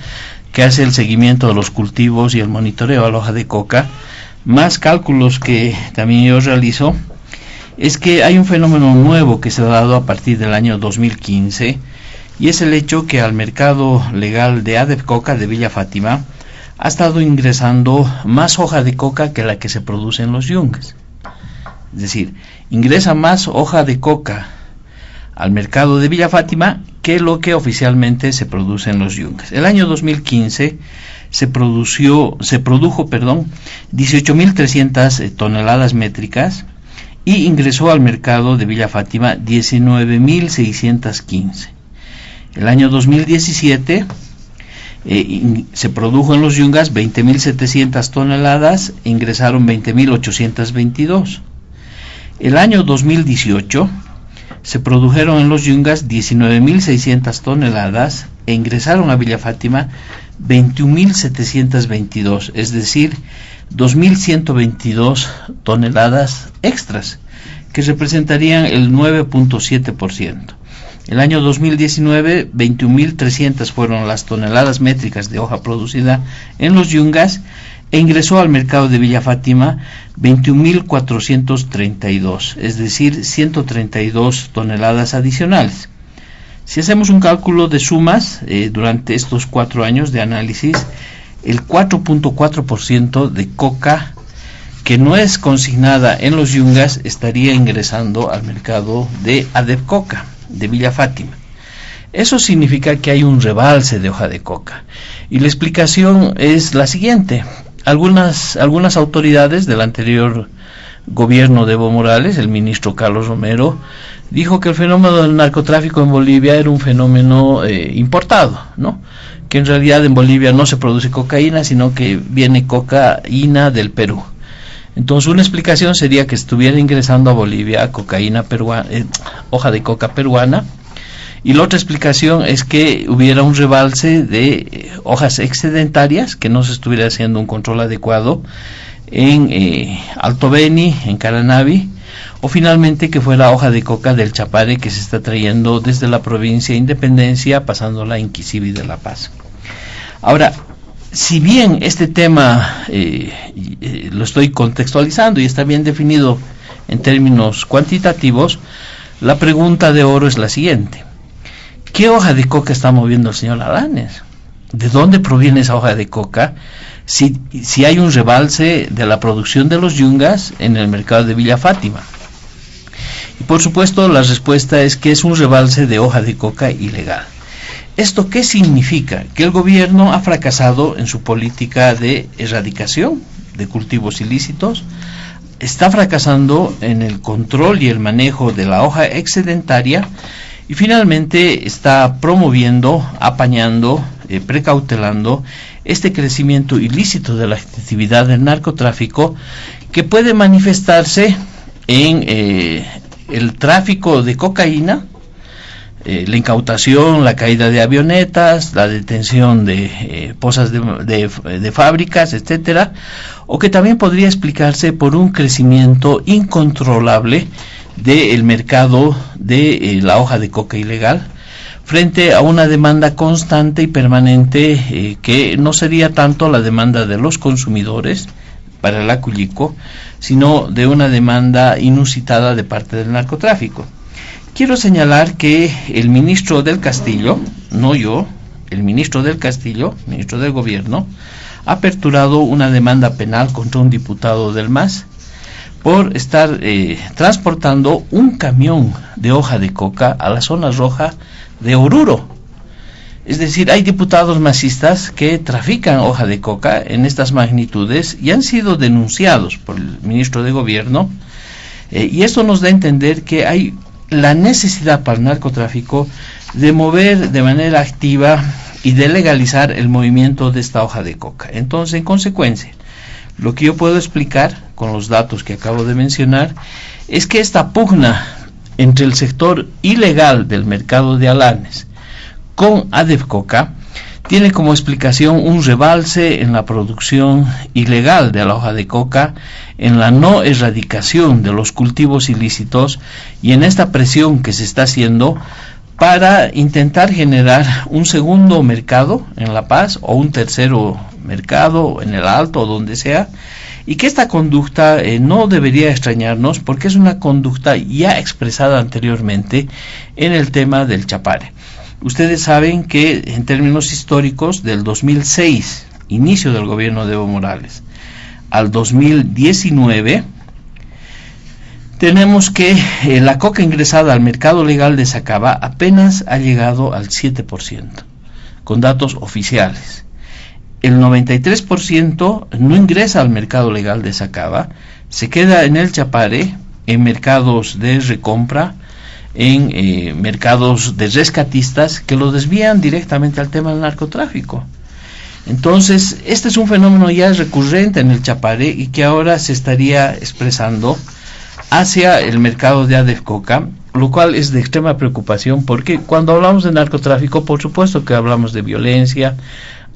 que hace el seguimiento de los cultivos y el monitoreo a la hoja de coca, más cálculos que también yo realizo, es que hay un fenómeno nuevo que se ha dado a partir del año 2015, y es el hecho que al mercado legal de Adepcoca de Villa Fátima ha estado ingresando más hoja de coca que la que se produce en los yungas. Es decir, ingresa más hoja de coca al mercado de Villa Fátima que lo que oficialmente se produce en los yungas. El año 2015 se produjo 18.300 toneladas métricas y ingresó al mercado de Villa Fátima 19.615. El año 2017 se produjo en los yungas 20.700 toneladas e ingresaron 20.822. El año 2018 se produjeron en los yungas 19.600 toneladas e ingresaron a Villa Fátima 21.722, es decir, 2.122 toneladas extras, que representarían el 9.7%. El año 2019, 21.300 fueron las toneladas métricas de hoja producida en los yungas e ingresó al mercado de Villa Fátima 21.432, es decir, 132 toneladas adicionales. Si hacemos un cálculo de sumas durante estos 4 años de análisis, el 4.4% de coca que no es consignada en los yungas estaría ingresando al mercado de Adepcoca de Villa Fátima. Eso significa que hay un rebalse de hoja de coca, y la explicación es la siguiente. Algunas autoridades del anterior gobierno de Evo Morales, el ministro Carlos Romero, dijo que el fenómeno del narcotráfico en Bolivia era un fenómeno importado, ¿no? Que en realidad en Bolivia no se produce cocaína, sino que viene cocaína del Perú. Entonces una explicación sería que estuviera ingresando a Bolivia cocaína peruana, hoja de coca peruana, y la otra explicación es que hubiera un rebalse de hojas excedentarias, que no se estuviera haciendo un control adecuado en Alto Beni, en Caranavi, o finalmente que fuera hoja de coca del Chapare que se está trayendo desde la provincia de Independencia, pasándola a Inquisivi de La Paz. Ahora, si bien este tema lo estoy contextualizando y está bien definido en términos cuantitativos, la pregunta de oro es la siguiente: ¿qué hoja de coca está moviendo el señor Alanes? ¿De dónde proviene esa hoja de coca? Si hay un rebalse de la producción de los yungas en el mercado de Villa Fátima. Y por supuesto la respuesta es que es un rebalse de hoja de coca ilegal. ¿Esto qué significa? Que el gobierno ha fracasado en su política de erradicación de cultivos ilícitos, está fracasando en el control y el manejo de la hoja excedentaria, y finalmente está promoviendo, apañando, precautelando este crecimiento ilícito de la actividad del narcotráfico, que puede manifestarse en el tráfico de cocaína, la incautación, la caída de avionetas, la detención de pozas de fábricas, etcétera, o que también podría explicarse por un crecimiento incontrolable del mercado de la hoja de coca ilegal, frente a una demanda constante y permanente que no sería tanto la demanda de los consumidores para el acullico, sino de una demanda inusitada de parte del narcotráfico. Quiero señalar que el ministro del Castillo, no yo, el ministro del Castillo, ministro del Gobierno, ha aperturado una demanda penal contra un diputado del MAS por estar transportando un camión de hoja de coca a la zona roja de Oruro. Es decir, hay diputados masistas que trafican hoja de coca en estas magnitudes y han sido denunciados por el ministro de Gobierno, y esto nos da a entender que hay la necesidad para el narcotráfico de mover de manera activa y de legalizar el movimiento de esta hoja de coca. Entonces, en consecuencia, lo que yo puedo explicar con los datos que acabo de mencionar es que esta pugna entre el sector ilegal del mercado de Alanes con Adepcoca tiene como explicación un rebalse en la producción ilegal de la hoja de coca, en la no erradicación de los cultivos ilícitos y en esta presión que se está haciendo para intentar generar un segundo mercado en La Paz o un tercero mercado en el Alto o donde sea, y que esta conducta no debería extrañarnos porque es una conducta ya expresada anteriormente en el tema del Chapare. Ustedes saben que en términos históricos, del 2006, inicio del gobierno de Evo Morales, al 2019, tenemos que la coca ingresada al mercado legal de Sacaba apenas ha llegado al 7%, con datos oficiales. El 93% no ingresa al mercado legal de Sacaba, se queda en el Chapare, en mercados de recompra, en mercados de rescatistas que lo desvían directamente al tema del narcotráfico. Entonces, este es un fenómeno ya recurrente en el Chapare y que ahora se estaría expresando hacia el mercado de ADEFCOCA, lo cual es de extrema preocupación, porque cuando hablamos de narcotráfico, por supuesto que hablamos de violencia,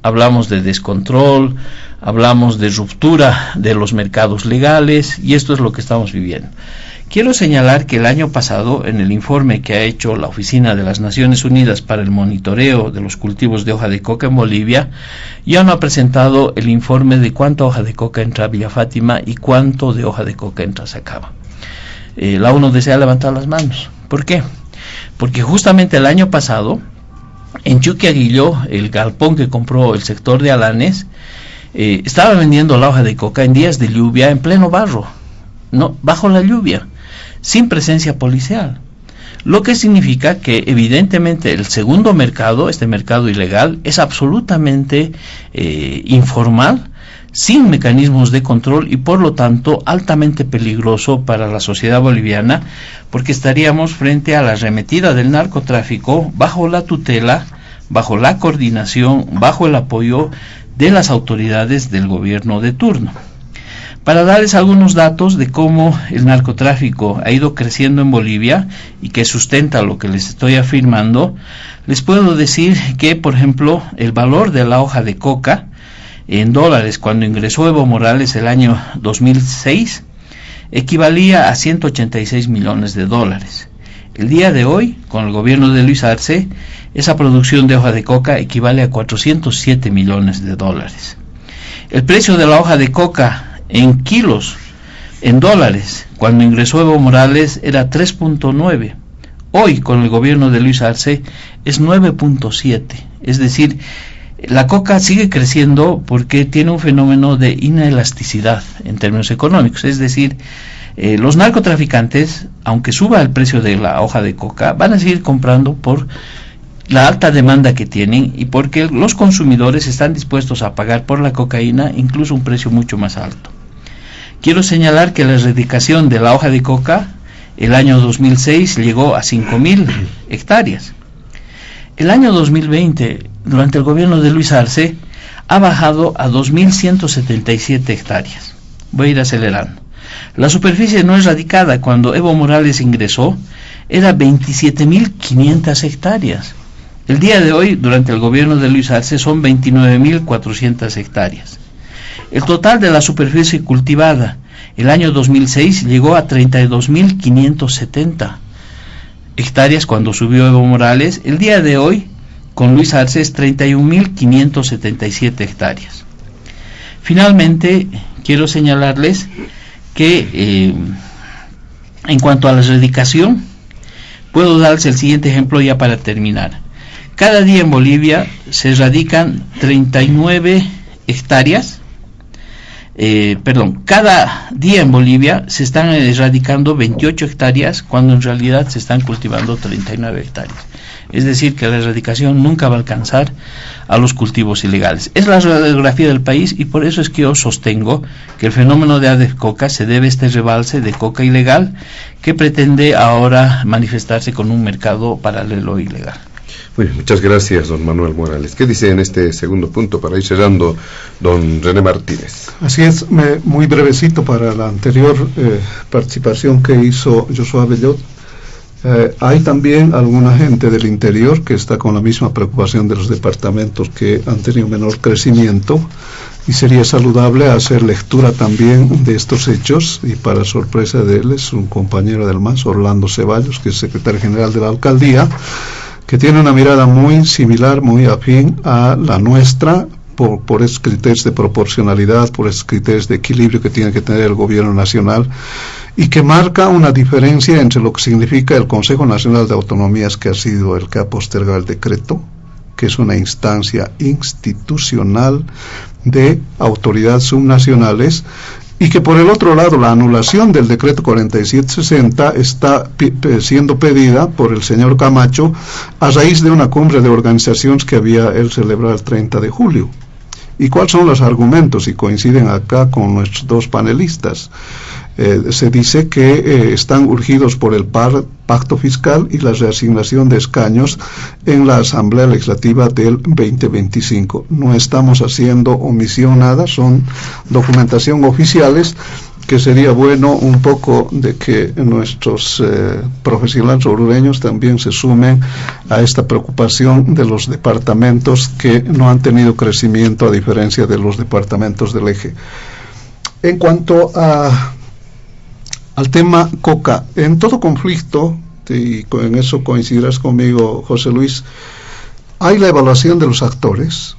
hablamos de descontrol, hablamos de ruptura de los mercados legales, y esto es lo que estamos viviendo. Quiero señalar que el año pasado, en el informe que ha hecho la Oficina de las Naciones Unidas para el Monitoreo de los Cultivos de Hoja de Coca en Bolivia, ya no ha presentado el informe de cuánta hoja de coca entra a Villa Fátima y cuánto de hoja de coca entra a Sacaba. La ONU desea levantar las manos. ¿Por qué? Porque justamente el año pasado, en Chuquiaguillo, el galpón que compró el sector de Alanes, estaba vendiendo la hoja de coca en días de lluvia, en pleno barro, no, bajo la lluvia, sin presencia policial. Lo que significa que evidentemente el segundo mercado, este mercado ilegal, es absolutamente informal, sin mecanismos de control y por lo tanto altamente peligroso para la sociedad boliviana, porque estaríamos frente a la arremetida del narcotráfico bajo la tutela, bajo la coordinación, bajo el apoyo de las autoridades del gobierno de turno. Para darles algunos datos de cómo el narcotráfico ha ido creciendo en Bolivia y que sustenta lo que les estoy afirmando, les puedo decir que, por ejemplo, el valor de la hoja de coca en dólares cuando ingresó Evo Morales el año 2006 equivalía a 186 millones de dólares. El día de hoy, con el gobierno de Luis Arce, esa producción de hoja de coca equivale a 407 millones de dólares. El precio de la hoja de coca en kilos, en dólares, cuando ingresó Evo Morales era 3.9. Hoy, con el gobierno de Luis Arce, es 9.7. Es decir, la coca sigue creciendo porque tiene un fenómeno de inelasticidad en términos económicos. Es decir, los narcotraficantes, aunque suba el precio de la hoja de coca, van a seguir comprando por la alta demanda que tienen y porque los consumidores están dispuestos a pagar por la cocaína incluso un precio mucho más alto. Quiero señalar que la erradicación de la hoja de coca el año 2006 llegó a 5.000 hectáreas. El año 2020, durante el gobierno de Luis Arce, ha bajado a 2.177 hectáreas. Voy a ir acelerando. La superficie no erradicada cuando Evo Morales ingresó era 27.500 hectáreas. El día de hoy, durante el gobierno de Luis Arce, son 29.400 hectáreas. El total de la superficie cultivada el año 2006 llegó a 32.570 hectáreas cuando subió Evo Morales. El día de hoy, con Luis Arce, es 31.577 hectáreas. Finalmente, quiero señalarles que en cuanto a la erradicación, puedo darles el siguiente ejemplo ya para terminar. Cada día en Bolivia se erradican 39 hectáreas, cada día en Bolivia se están erradicando 28 hectáreas cuando en realidad se están cultivando 39 hectáreas. Es decir, que la erradicación nunca va a alcanzar a los cultivos ilegales. Es la radiografía del país y por eso es que yo sostengo que el fenómeno de ADEFCOCA se debe a este rebalse de coca ilegal que pretende ahora manifestarse con un mercado paralelo ilegal. Muy bien, muchas gracias, don Manuel Morales. ¿Qué dice en este segundo punto para ir cerrando, don René Martínez? Así es, muy brevecito para la anterior participación que hizo Joshua Bellot. Hay también alguna gente del interior que está con la misma preocupación de los departamentos que han tenido menor crecimiento y sería saludable hacer lectura también de estos hechos y para sorpresa de él es un compañero del MAS, Orlando Ceballos, que es secretario general de la alcaldía, que tiene una mirada muy similar, muy afín a la nuestra, por esos criterios de proporcionalidad, por esos criterios de equilibrio que tiene que tener el gobierno nacional, y que marca una diferencia entre lo que significa el Consejo Nacional de Autonomías, que ha sido el que ha postergado el decreto, que es una instancia institucional de autoridades subnacionales, y que por el otro lado la anulación del decreto 4760 está siendo pedida por el señor Camacho a raíz de una cumbre de organizaciones que había él celebrado el 30 de julio. ¿Y cuáles son los argumentos? Y coinciden acá con nuestros dos panelistas. Se dice que están urgidos por el pacto fiscal y la reasignación de escaños en la Asamblea Legislativa del 2025. No estamos haciendo omisión nada, son documentación oficiales, que sería bueno un poco de que nuestros profesionales orureños también se sumen a esta preocupación de los departamentos que no han tenido crecimiento, a diferencia de los departamentos del eje. En cuanto al tema coca, en todo conflicto, y en eso coincidirás conmigo, José Luis, hay la evaluación de los actores,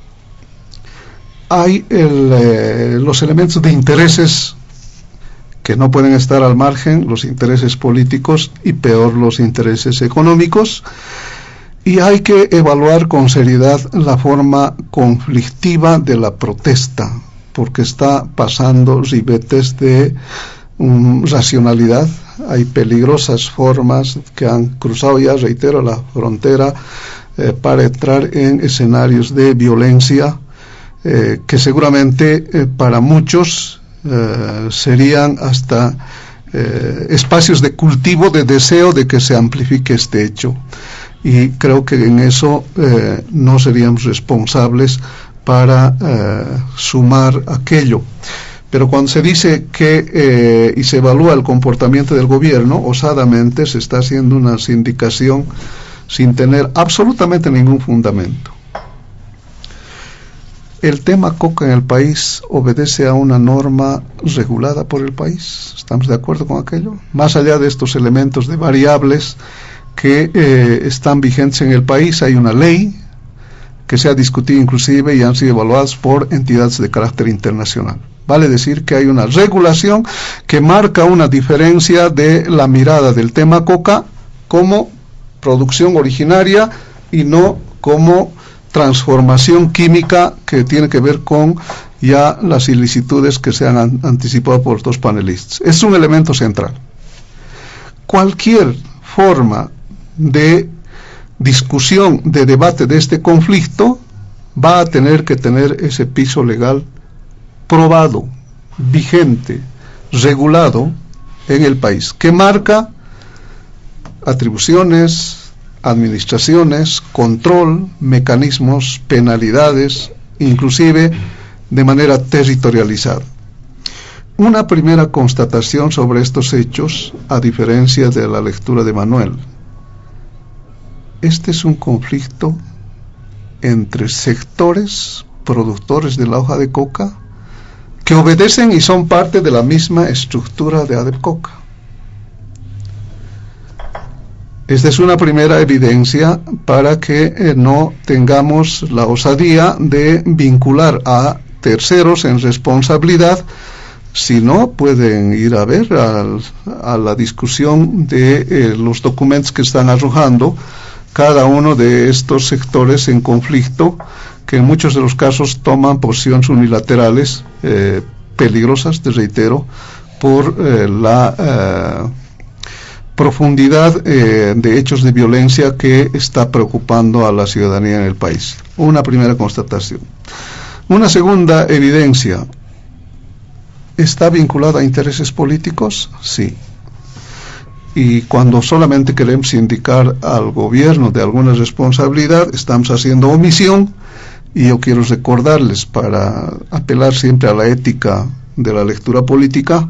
hay los elementos de intereses que no pueden estar al margen, los intereses políticos y peor los intereses económicos, y hay que evaluar con seriedad la forma conflictiva de la protesta, porque está pasando ribetes de racionalidad. Hay peligrosas formas que han cruzado ya, reitero, la frontera para entrar en escenarios de violencia que seguramente para muchos serían hasta espacios de cultivo de deseo de que se amplifique este hecho, y creo que en eso no seríamos responsables para sumar aquello. Pero cuando se dice que y se evalúa el comportamiento del gobierno, osadamente se está haciendo una sindicación sin tener absolutamente ningún fundamento. El tema coca en el país obedece a una norma regulada por el país. ¿Estamos de acuerdo con aquello? Más allá de estos elementos de variables que están vigentes en el país, hay una ley que se ha discutido inclusive y han sido evaluadas por entidades de carácter internacional. Vale decir que hay una regulación que marca una diferencia de la mirada del tema coca como producción originaria y no como transformación química, que tiene que ver con ya las ilicitudes que se han anticipado por los dos panelistas. Es un elemento central. Cualquier forma de discusión, de debate de este conflicto va a tener que tener ese piso legal probado, vigente, regulado en el país, que marca atribuciones, administraciones, control, mecanismos, penalidades, inclusive de manera territorializada. Una primera constatación sobre estos hechos, a diferencia de la lectura de Manuel: este es un conflicto entre sectores productores de la hoja de coca que obedecen y son parte de la misma estructura de ADEPCOCA. Esta es una primera evidencia para que no tengamos la osadía de vincular a terceros en responsabilidad. Si no, pueden ir a ver a la discusión de los documentos que están arrojando cada uno de estos sectores en conflicto, que en muchos de los casos toman posiciones unilaterales peligrosas, te reitero, por la profundidad de hechos de violencia que está preocupando a la ciudadanía en el país. Una primera constatación. Una segunda evidencia: ¿está vinculada a intereses políticos? Sí. Y cuando solamente queremos indicar al gobierno de alguna responsabilidad, estamos haciendo omisión. Y yo quiero recordarles, para apelar siempre a la ética de la lectura política,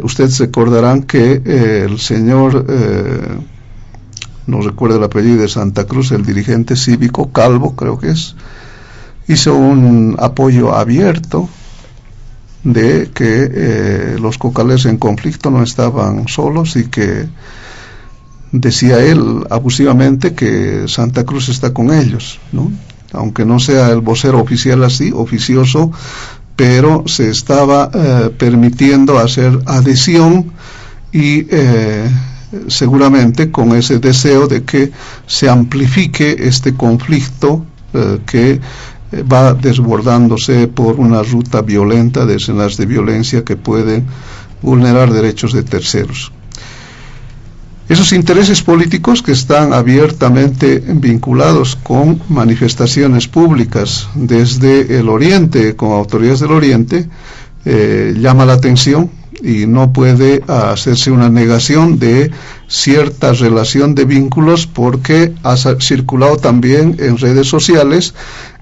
ustedes recordarán que el señor, no recuerdo el apellido, de Santa Cruz, el dirigente cívico, Calvo creo que es, hizo un apoyo abierto de que los cocaleros en conflicto no estaban solos, y que decía él abusivamente que Santa Cruz está con ellos, ¿no? aunque no sea el vocero oficial así, oficioso, pero se estaba permitiendo hacer adhesión y seguramente con ese deseo de que se amplifique este conflicto que va desbordándose por una ruta violenta de escenas de violencia que pueden vulnerar derechos de terceros. Esos intereses políticos que están abiertamente vinculados con manifestaciones públicas desde el Oriente, con autoridades del Oriente, llama la atención y no puede hacerse una negación de cierta relación de vínculos, porque ha circulado también en redes sociales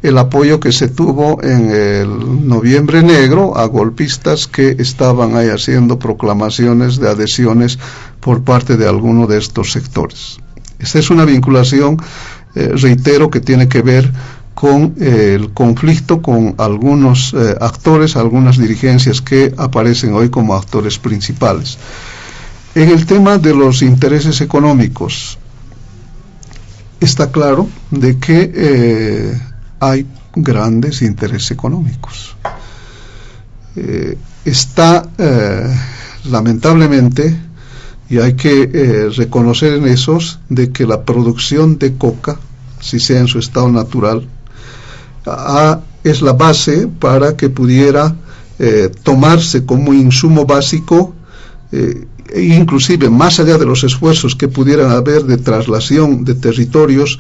el apoyo que se tuvo en el Noviembre Negro a golpistas que estaban ahí haciendo proclamaciones de adhesiones por parte de alguno de estos sectores. Esta es una vinculación, reitero, que tiene que ver con el conflicto con algunos actores, algunas dirigencias que aparecen hoy como actores principales. En el tema de los intereses económicos, está claro de que hay grandes intereses económicos. Lamentablemente, y hay que reconocer en esos, de que la producción de coca, si sea en su estado natural, es la base para que pudiera tomarse como insumo básico, e inclusive más allá de los esfuerzos que pudieran haber de traslación de territorios,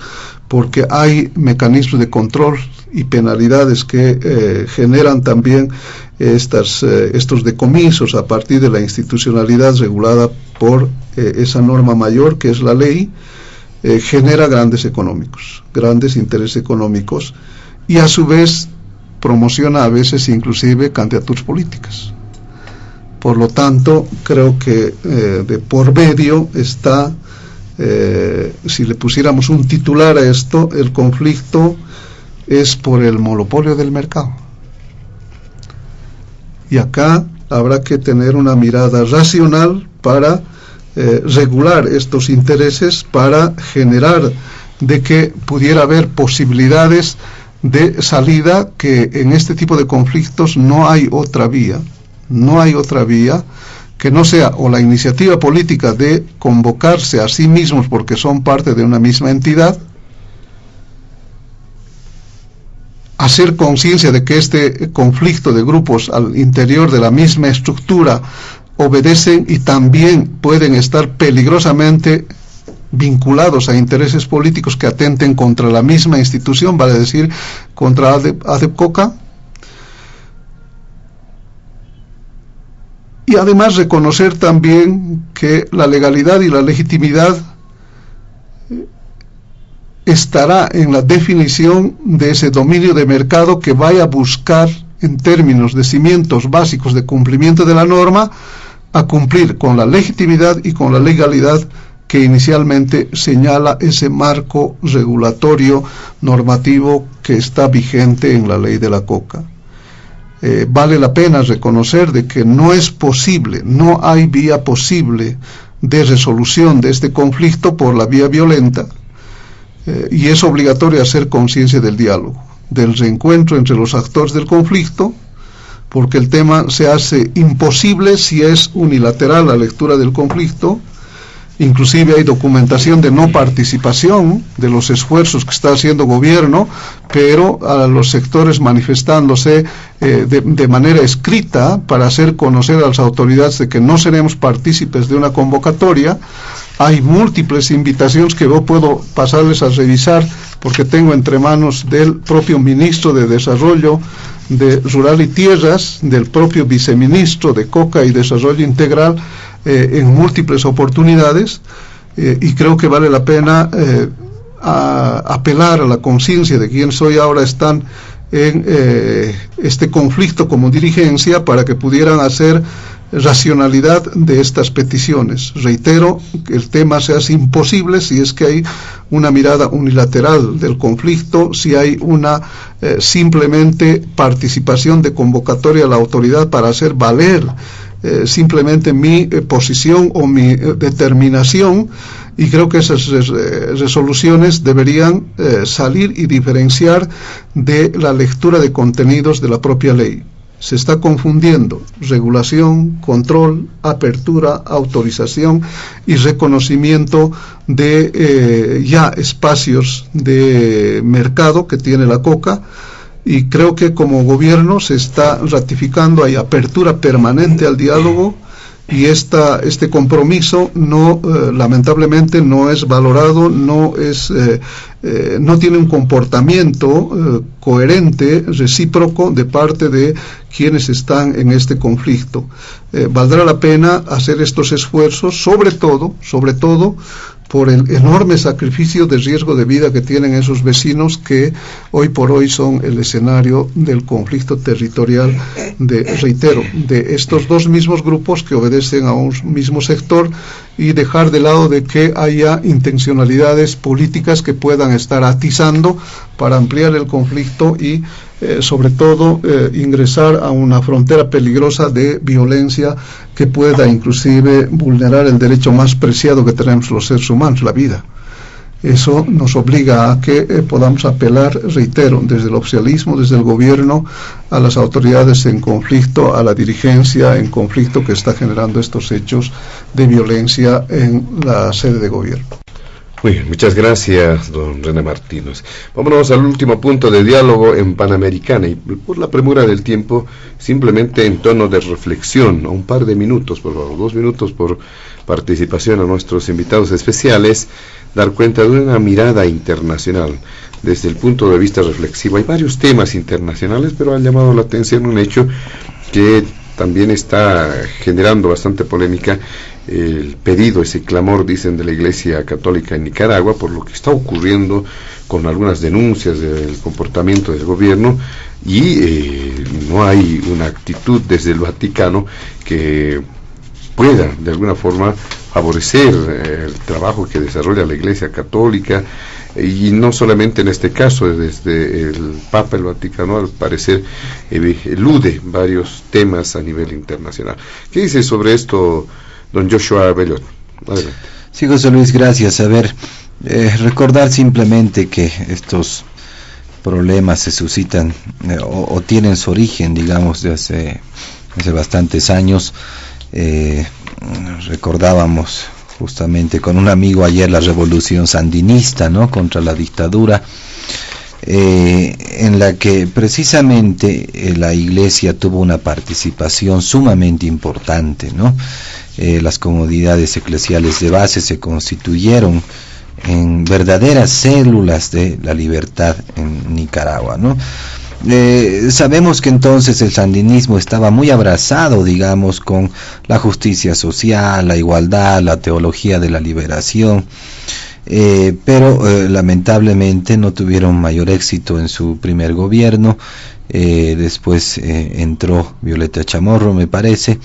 porque hay mecanismos de control y penalidades que generan también estos decomisos a partir de la institucionalidad regulada por esa norma mayor que es la ley, genera grandes intereses económicos, y a su vez promociona a veces inclusive candidaturas políticas. Por lo tanto, creo que de por medio está, si le pusiéramos un titular a esto, el conflicto es por el monopolio del mercado. Y acá habrá que tener una mirada racional para regular estos intereses, para generar de que pudiera haber posibilidades de salida, que en este tipo de conflictos no hay otra vía que no sea o la iniciativa política de convocarse a sí mismos porque son parte de una misma entidad, hacer conciencia de que este conflicto de grupos al interior de la misma estructura obedecen y también pueden estar peligrosamente vinculados a intereses políticos que atenten contra la misma institución, vale decir, contra ADEPCOCA, y además reconocer también que la legalidad y la legitimidad estará en la definición de ese dominio de mercado que vaya a buscar, en términos de cimientos básicos de cumplimiento de la norma, a cumplir con la legitimidad y con la legalidad que inicialmente señala ese marco regulatorio normativo que está vigente en la ley de la coca. Vale la pena reconocer de que no es posible, no hay vía posible de resolución de este conflicto por la vía violenta, y es obligatorio hacer conciencia del diálogo, del reencuentro entre los actores del conflicto, porque el tema se hace imposible si es unilateral la lectura del conflicto. Inclusive hay documentación de no participación de los esfuerzos que está haciendo gobierno, pero a los sectores manifestándose de manera escrita para hacer conocer a las autoridades de que no seremos partícipes de una convocatoria. Hay múltiples invitaciones que yo puedo pasarles a revisar, porque tengo entre manos del propio ministro de Desarrollo Rural y Tierras, del propio viceministro de Coca y Desarrollo Integral, en múltiples oportunidades, y creo que vale la pena apelar a la conciencia de quienes hoy ahora están en este conflicto como dirigencia, para que pudieran hacer racionalidad de estas peticiones. Reitero que el tema se hace imposible si es que hay una mirada unilateral del conflicto, si hay una simplemente participación de convocatoria a la autoridad para hacer valer simplemente mi posición o mi determinación, Y creo que esas resoluciones deberían salir y diferenciar de la lectura de contenidos de la propia ley. Se está confundiendo regulación, control, apertura, autorización y reconocimiento de ya espacios de mercado que tiene la coca, y creo que como gobierno se está ratificando, hay apertura permanente al diálogo, y este compromiso lamentablemente no es valorado, no tiene un comportamiento coherente, recíproco de parte de quienes están en este conflicto. Valdrá la pena hacer estos esfuerzos, sobre todo por el enorme sacrificio de riesgo de vida que tienen esos vecinos que hoy por hoy son el escenario del conflicto territorial de estos dos mismos grupos que obedecen a un mismo sector, y dejar de lado de que haya intencionalidades políticas que puedan estar atizando para ampliar el conflicto y sobre todo ingresar a una frontera peligrosa de violencia que pueda inclusive vulnerar el derecho más preciado que tenemos los seres humanos, la vida. Eso nos obliga a que podamos apelar, reitero, desde el oficialismo, desde el gobierno, a las autoridades en conflicto, a la dirigencia en conflicto que está generando estos hechos de violencia en la sede de gobierno. Muy bien, muchas gracias, don René Martínez. Vámonos al último punto de diálogo en Panamericana, y por la premura del tiempo, simplemente en tono de reflexión, un par de minutos, por favor, 2 minutos por participación a nuestros invitados especiales, dar cuenta de una mirada internacional desde el punto de vista reflexivo. Hay varios temas internacionales, pero han llamado la atención un hecho que también está generando bastante polémica: el pedido, ese clamor, dicen, de la Iglesia Católica en Nicaragua por lo que está ocurriendo con algunas denuncias del comportamiento del gobierno, y no hay una actitud desde el Vaticano que pueda de alguna forma favorecer el trabajo que desarrolla la Iglesia Católica, y no solamente en este caso, desde el Papa, el Vaticano al parecer elude varios temas a nivel internacional. ¿Qué dice sobre esto don Joshua Bellot? Adelante. Sí, José Luis, gracias. A ver, recordar simplemente que estos problemas se suscitan o tienen su origen, digamos, de hace bastantes años. Recordábamos justamente con un amigo ayer la revolución sandinista, ¿no?, contra la dictadura, en la que precisamente la Iglesia tuvo una participación sumamente importante, ¿no? Las comunidades eclesiales de base se constituyeron en verdaderas células de la libertad en Nicaragua, ¿no? Sabemos que entonces el sandinismo estaba muy abrazado, digamos, con la justicia social, la igualdad, la teología de la liberación, pero lamentablemente no tuvieron mayor éxito en su primer gobierno. Después entró Violeta Chamorro, me parece,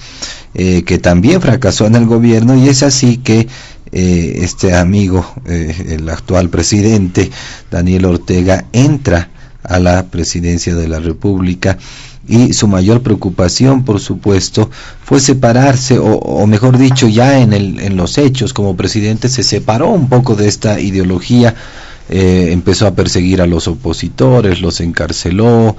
que también fracasó en el gobierno, y es así que este amigo, el actual presidente Daniel Ortega, entra a la presidencia de la República, y su mayor preocupación, por supuesto, fue separarse, o mejor dicho, ya en los hechos, como presidente se separó un poco de esta ideología, empezó a perseguir a los opositores, los encarceló,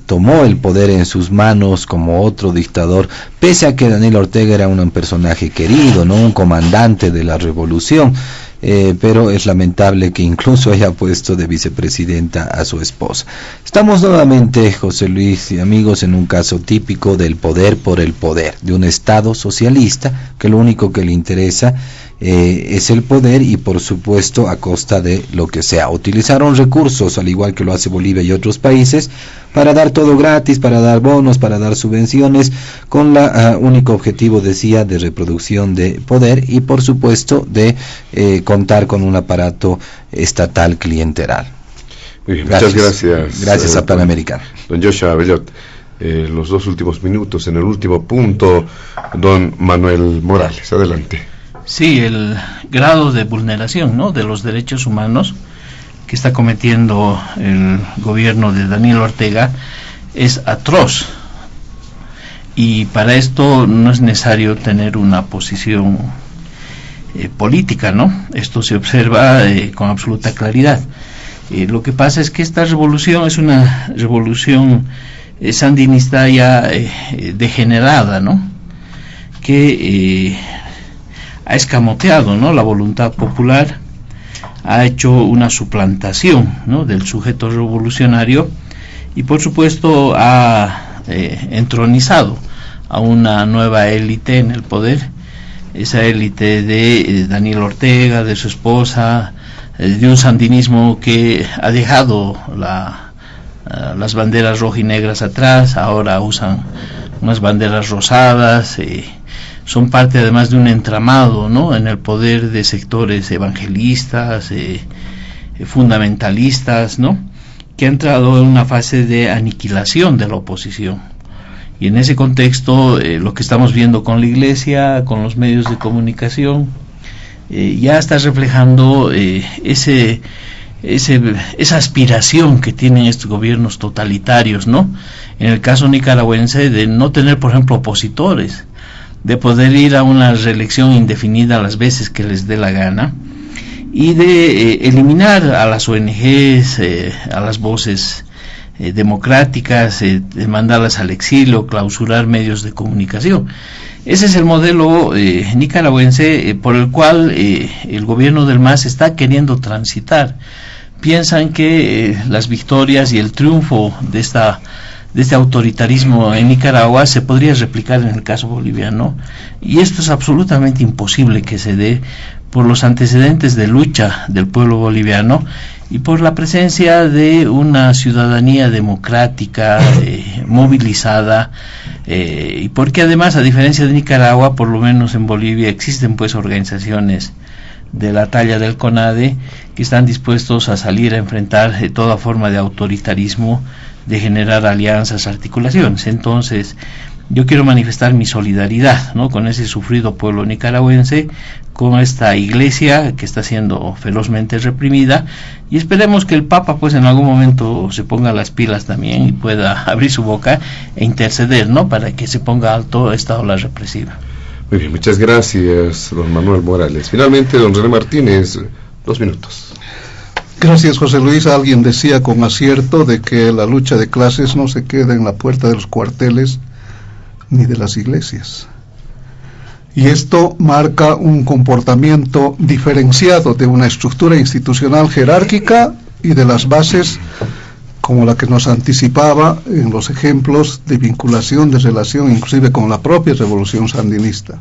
tomó el poder en sus manos como otro dictador, pese a que Daniel Ortega era un personaje querido, ¿no?, un comandante de la revolución. Pero es lamentable que incluso haya puesto de vicepresidenta a su esposa. Estamos nuevamente, José Luis y amigos, en un caso típico del poder por el poder, de un Estado socialista que lo único que le interesa es el poder, y por supuesto a costa de lo que sea. Utilizaron recursos, al igual que lo hace Bolivia y otros países, para dar todo gratis, para dar bonos, para dar subvenciones, con la único objetivo, decía, de reproducción de poder, y por supuesto de contar con un aparato estatal clientelar. Muy bien, muchas gracias. Gracias a Panamericana. Don Joshua Bellot, los 2 últimos minutos, en el último punto, don Manuel Morales, adelante. Sí, el grado de vulneración, ¿no?, de los derechos humanos que está cometiendo el gobierno de Daniel Ortega es atroz, y para esto no es necesario tener una posición política, ¿no? Esto se observa con absoluta claridad. Lo que pasa es que esta revolución es una revolución sandinista ya degenerada, ¿no? Que ha escamoteado, ¿no?, la voluntad popular, ha hecho una suplantación, ¿no?, del sujeto revolucionario y por supuesto ha entronizado a una nueva élite en el poder, esa élite de Daniel Ortega, de su esposa, de un sandinismo que ha dejado las banderas rojas y negras atrás, ahora usan unas banderas rosadas, son parte además de un entramado, ¿no?, en el poder de sectores evangelistas, fundamentalistas, ¿no?, que ha entrado en una fase de aniquilación de la oposición. Y en ese contexto, lo que estamos viendo con la Iglesia, con los medios de comunicación, ya está reflejando esa aspiración que tienen estos gobiernos totalitarios, ¿no?, en el caso nicaragüense, de no tener, por ejemplo, opositores, de poder ir a una reelección indefinida las veces que les dé la gana, y de eliminar a las ONGs, a las voces democráticas, de mandarlas al exilio, clausurar medios de comunicación. Ese es el modelo nicaragüense por el cual el gobierno del MAS está queriendo transitar. Piensan que las victorias y el triunfo de este autoritarismo en Nicaragua se podría replicar en el caso boliviano, y esto es absolutamente imposible que se dé por los antecedentes de lucha del pueblo boliviano y por la presencia de una ciudadanía democrática, movilizada, y porque además, a diferencia de Nicaragua, por lo menos en Bolivia existen pues organizaciones de la talla del CONADE que están dispuestos a salir a enfrentar toda forma de autoritarismo, de generar alianzas, articulaciones. Entonces, yo quiero manifestar mi solidaridad, ¿no?, con ese sufrido pueblo nicaragüense, con esta iglesia que está siendo ferozmente reprimida, y esperemos que el Papa pues en algún momento se ponga las pilas también y pueda abrir su boca e interceder, ¿no?, para que se ponga alto esta ola represiva. Muy bien, muchas gracias, don Manuel Morales. Finalmente, don René Martínez, 2 minutos. Gracias, José Luis. Alguien decía con acierto de que la lucha de clases no se queda en la puerta de los cuarteles ni de las iglesias. Y esto marca un comportamiento diferenciado de una estructura institucional jerárquica y de las bases como la que nos anticipaba en los ejemplos de vinculación, de relación, inclusive con la propia revolución sandinista.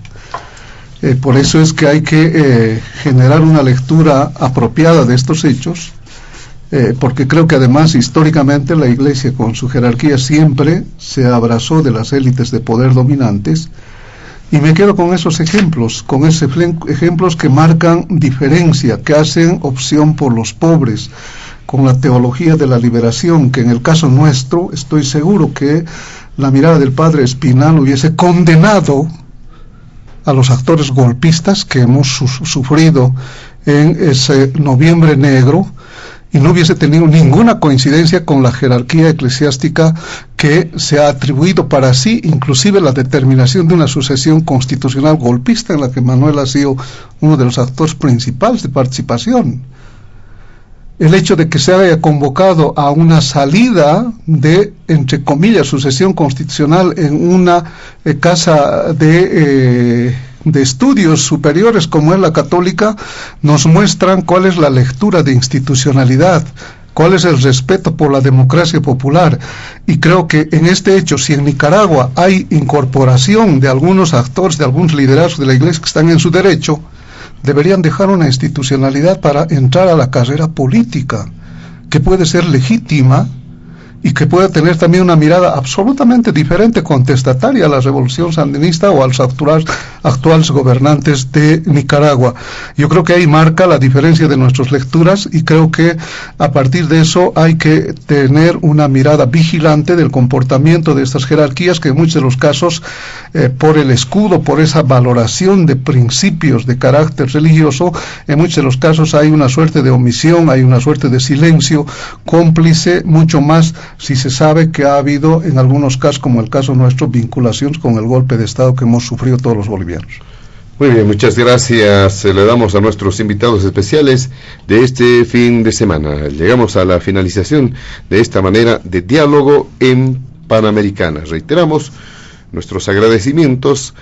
Por eso es que hay que generar una lectura apropiada de estos hechos, porque creo que además históricamente la Iglesia con su jerarquía siempre se abrazó de las élites de poder dominantes, y me quedo con esos ejemplos, ejemplos que marcan diferencia, que hacen opción por los pobres, con la teología de la liberación, que en el caso nuestro estoy seguro que la mirada del padre Espinal hubiese condenado a los actores golpistas que hemos sufrido en ese noviembre negro, y no hubiese tenido ninguna coincidencia con la jerarquía eclesiástica que se ha atribuido para sí, inclusive la determinación de una sucesión constitucional golpista en la que Manuel ha sido uno de los actores principales de participación. El hecho de que se haya convocado a una salida de, entre comillas, sucesión constitucional en una casa de estudios superiores como es la católica, nos muestran cuál es la lectura de institucionalidad, cuál es el respeto por la democracia popular. Y creo que en este hecho, si en Nicaragua hay incorporación de algunos actores, de algunos liderazgos de la Iglesia que están en su derecho, deberían dejar una institucionalidad para entrar a la carrera política, que puede ser legítima y que puede tener también una mirada absolutamente diferente, contestataria a la revolución sandinista o a los actuales gobernantes de Nicaragua. Yo creo que ahí marca la diferencia de nuestras lecturas, y creo que a partir de eso hay que tener una mirada vigilante del comportamiento de estas jerarquías, que en muchos de los casos, por el escudo, por esa valoración de principios de carácter religioso, en muchos de los casos hay una suerte de omisión, hay una suerte de silencio cómplice, mucho más si se sabe que ha habido en algunos casos, como el caso nuestro, vinculaciones con el golpe de Estado que hemos sufrido todos los bolivianos. Muy bien, muchas gracias. Le damos a nuestros invitados especiales de este fin de semana. Llegamos a la finalización de esta manera de diálogo en Panamericana. Reiteramos nuestros agradecimientos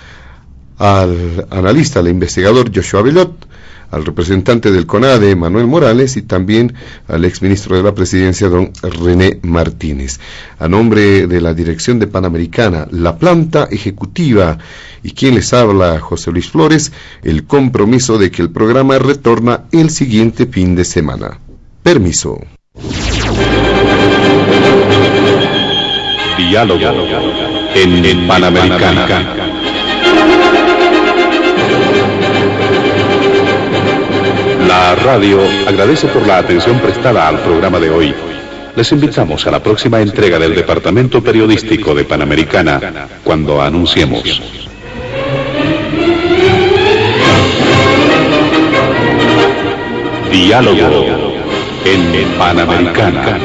al analista, al investigador Joshua Bellot, al representante del CONADE, Manuel Morales, y también al exministro de la Presidencia, don René Martínez. A nombre de la dirección de Panamericana, la planta ejecutiva y quien les habla, José Luis Flores, el compromiso de que el programa retorna el siguiente fin de semana. Permiso. Diálogo en Panamericana. La radio agradece por la atención prestada al programa de hoy. Les invitamos a la próxima entrega del Departamento Periodístico de Panamericana, cuando anunciemos. Diálogo en Panamericana.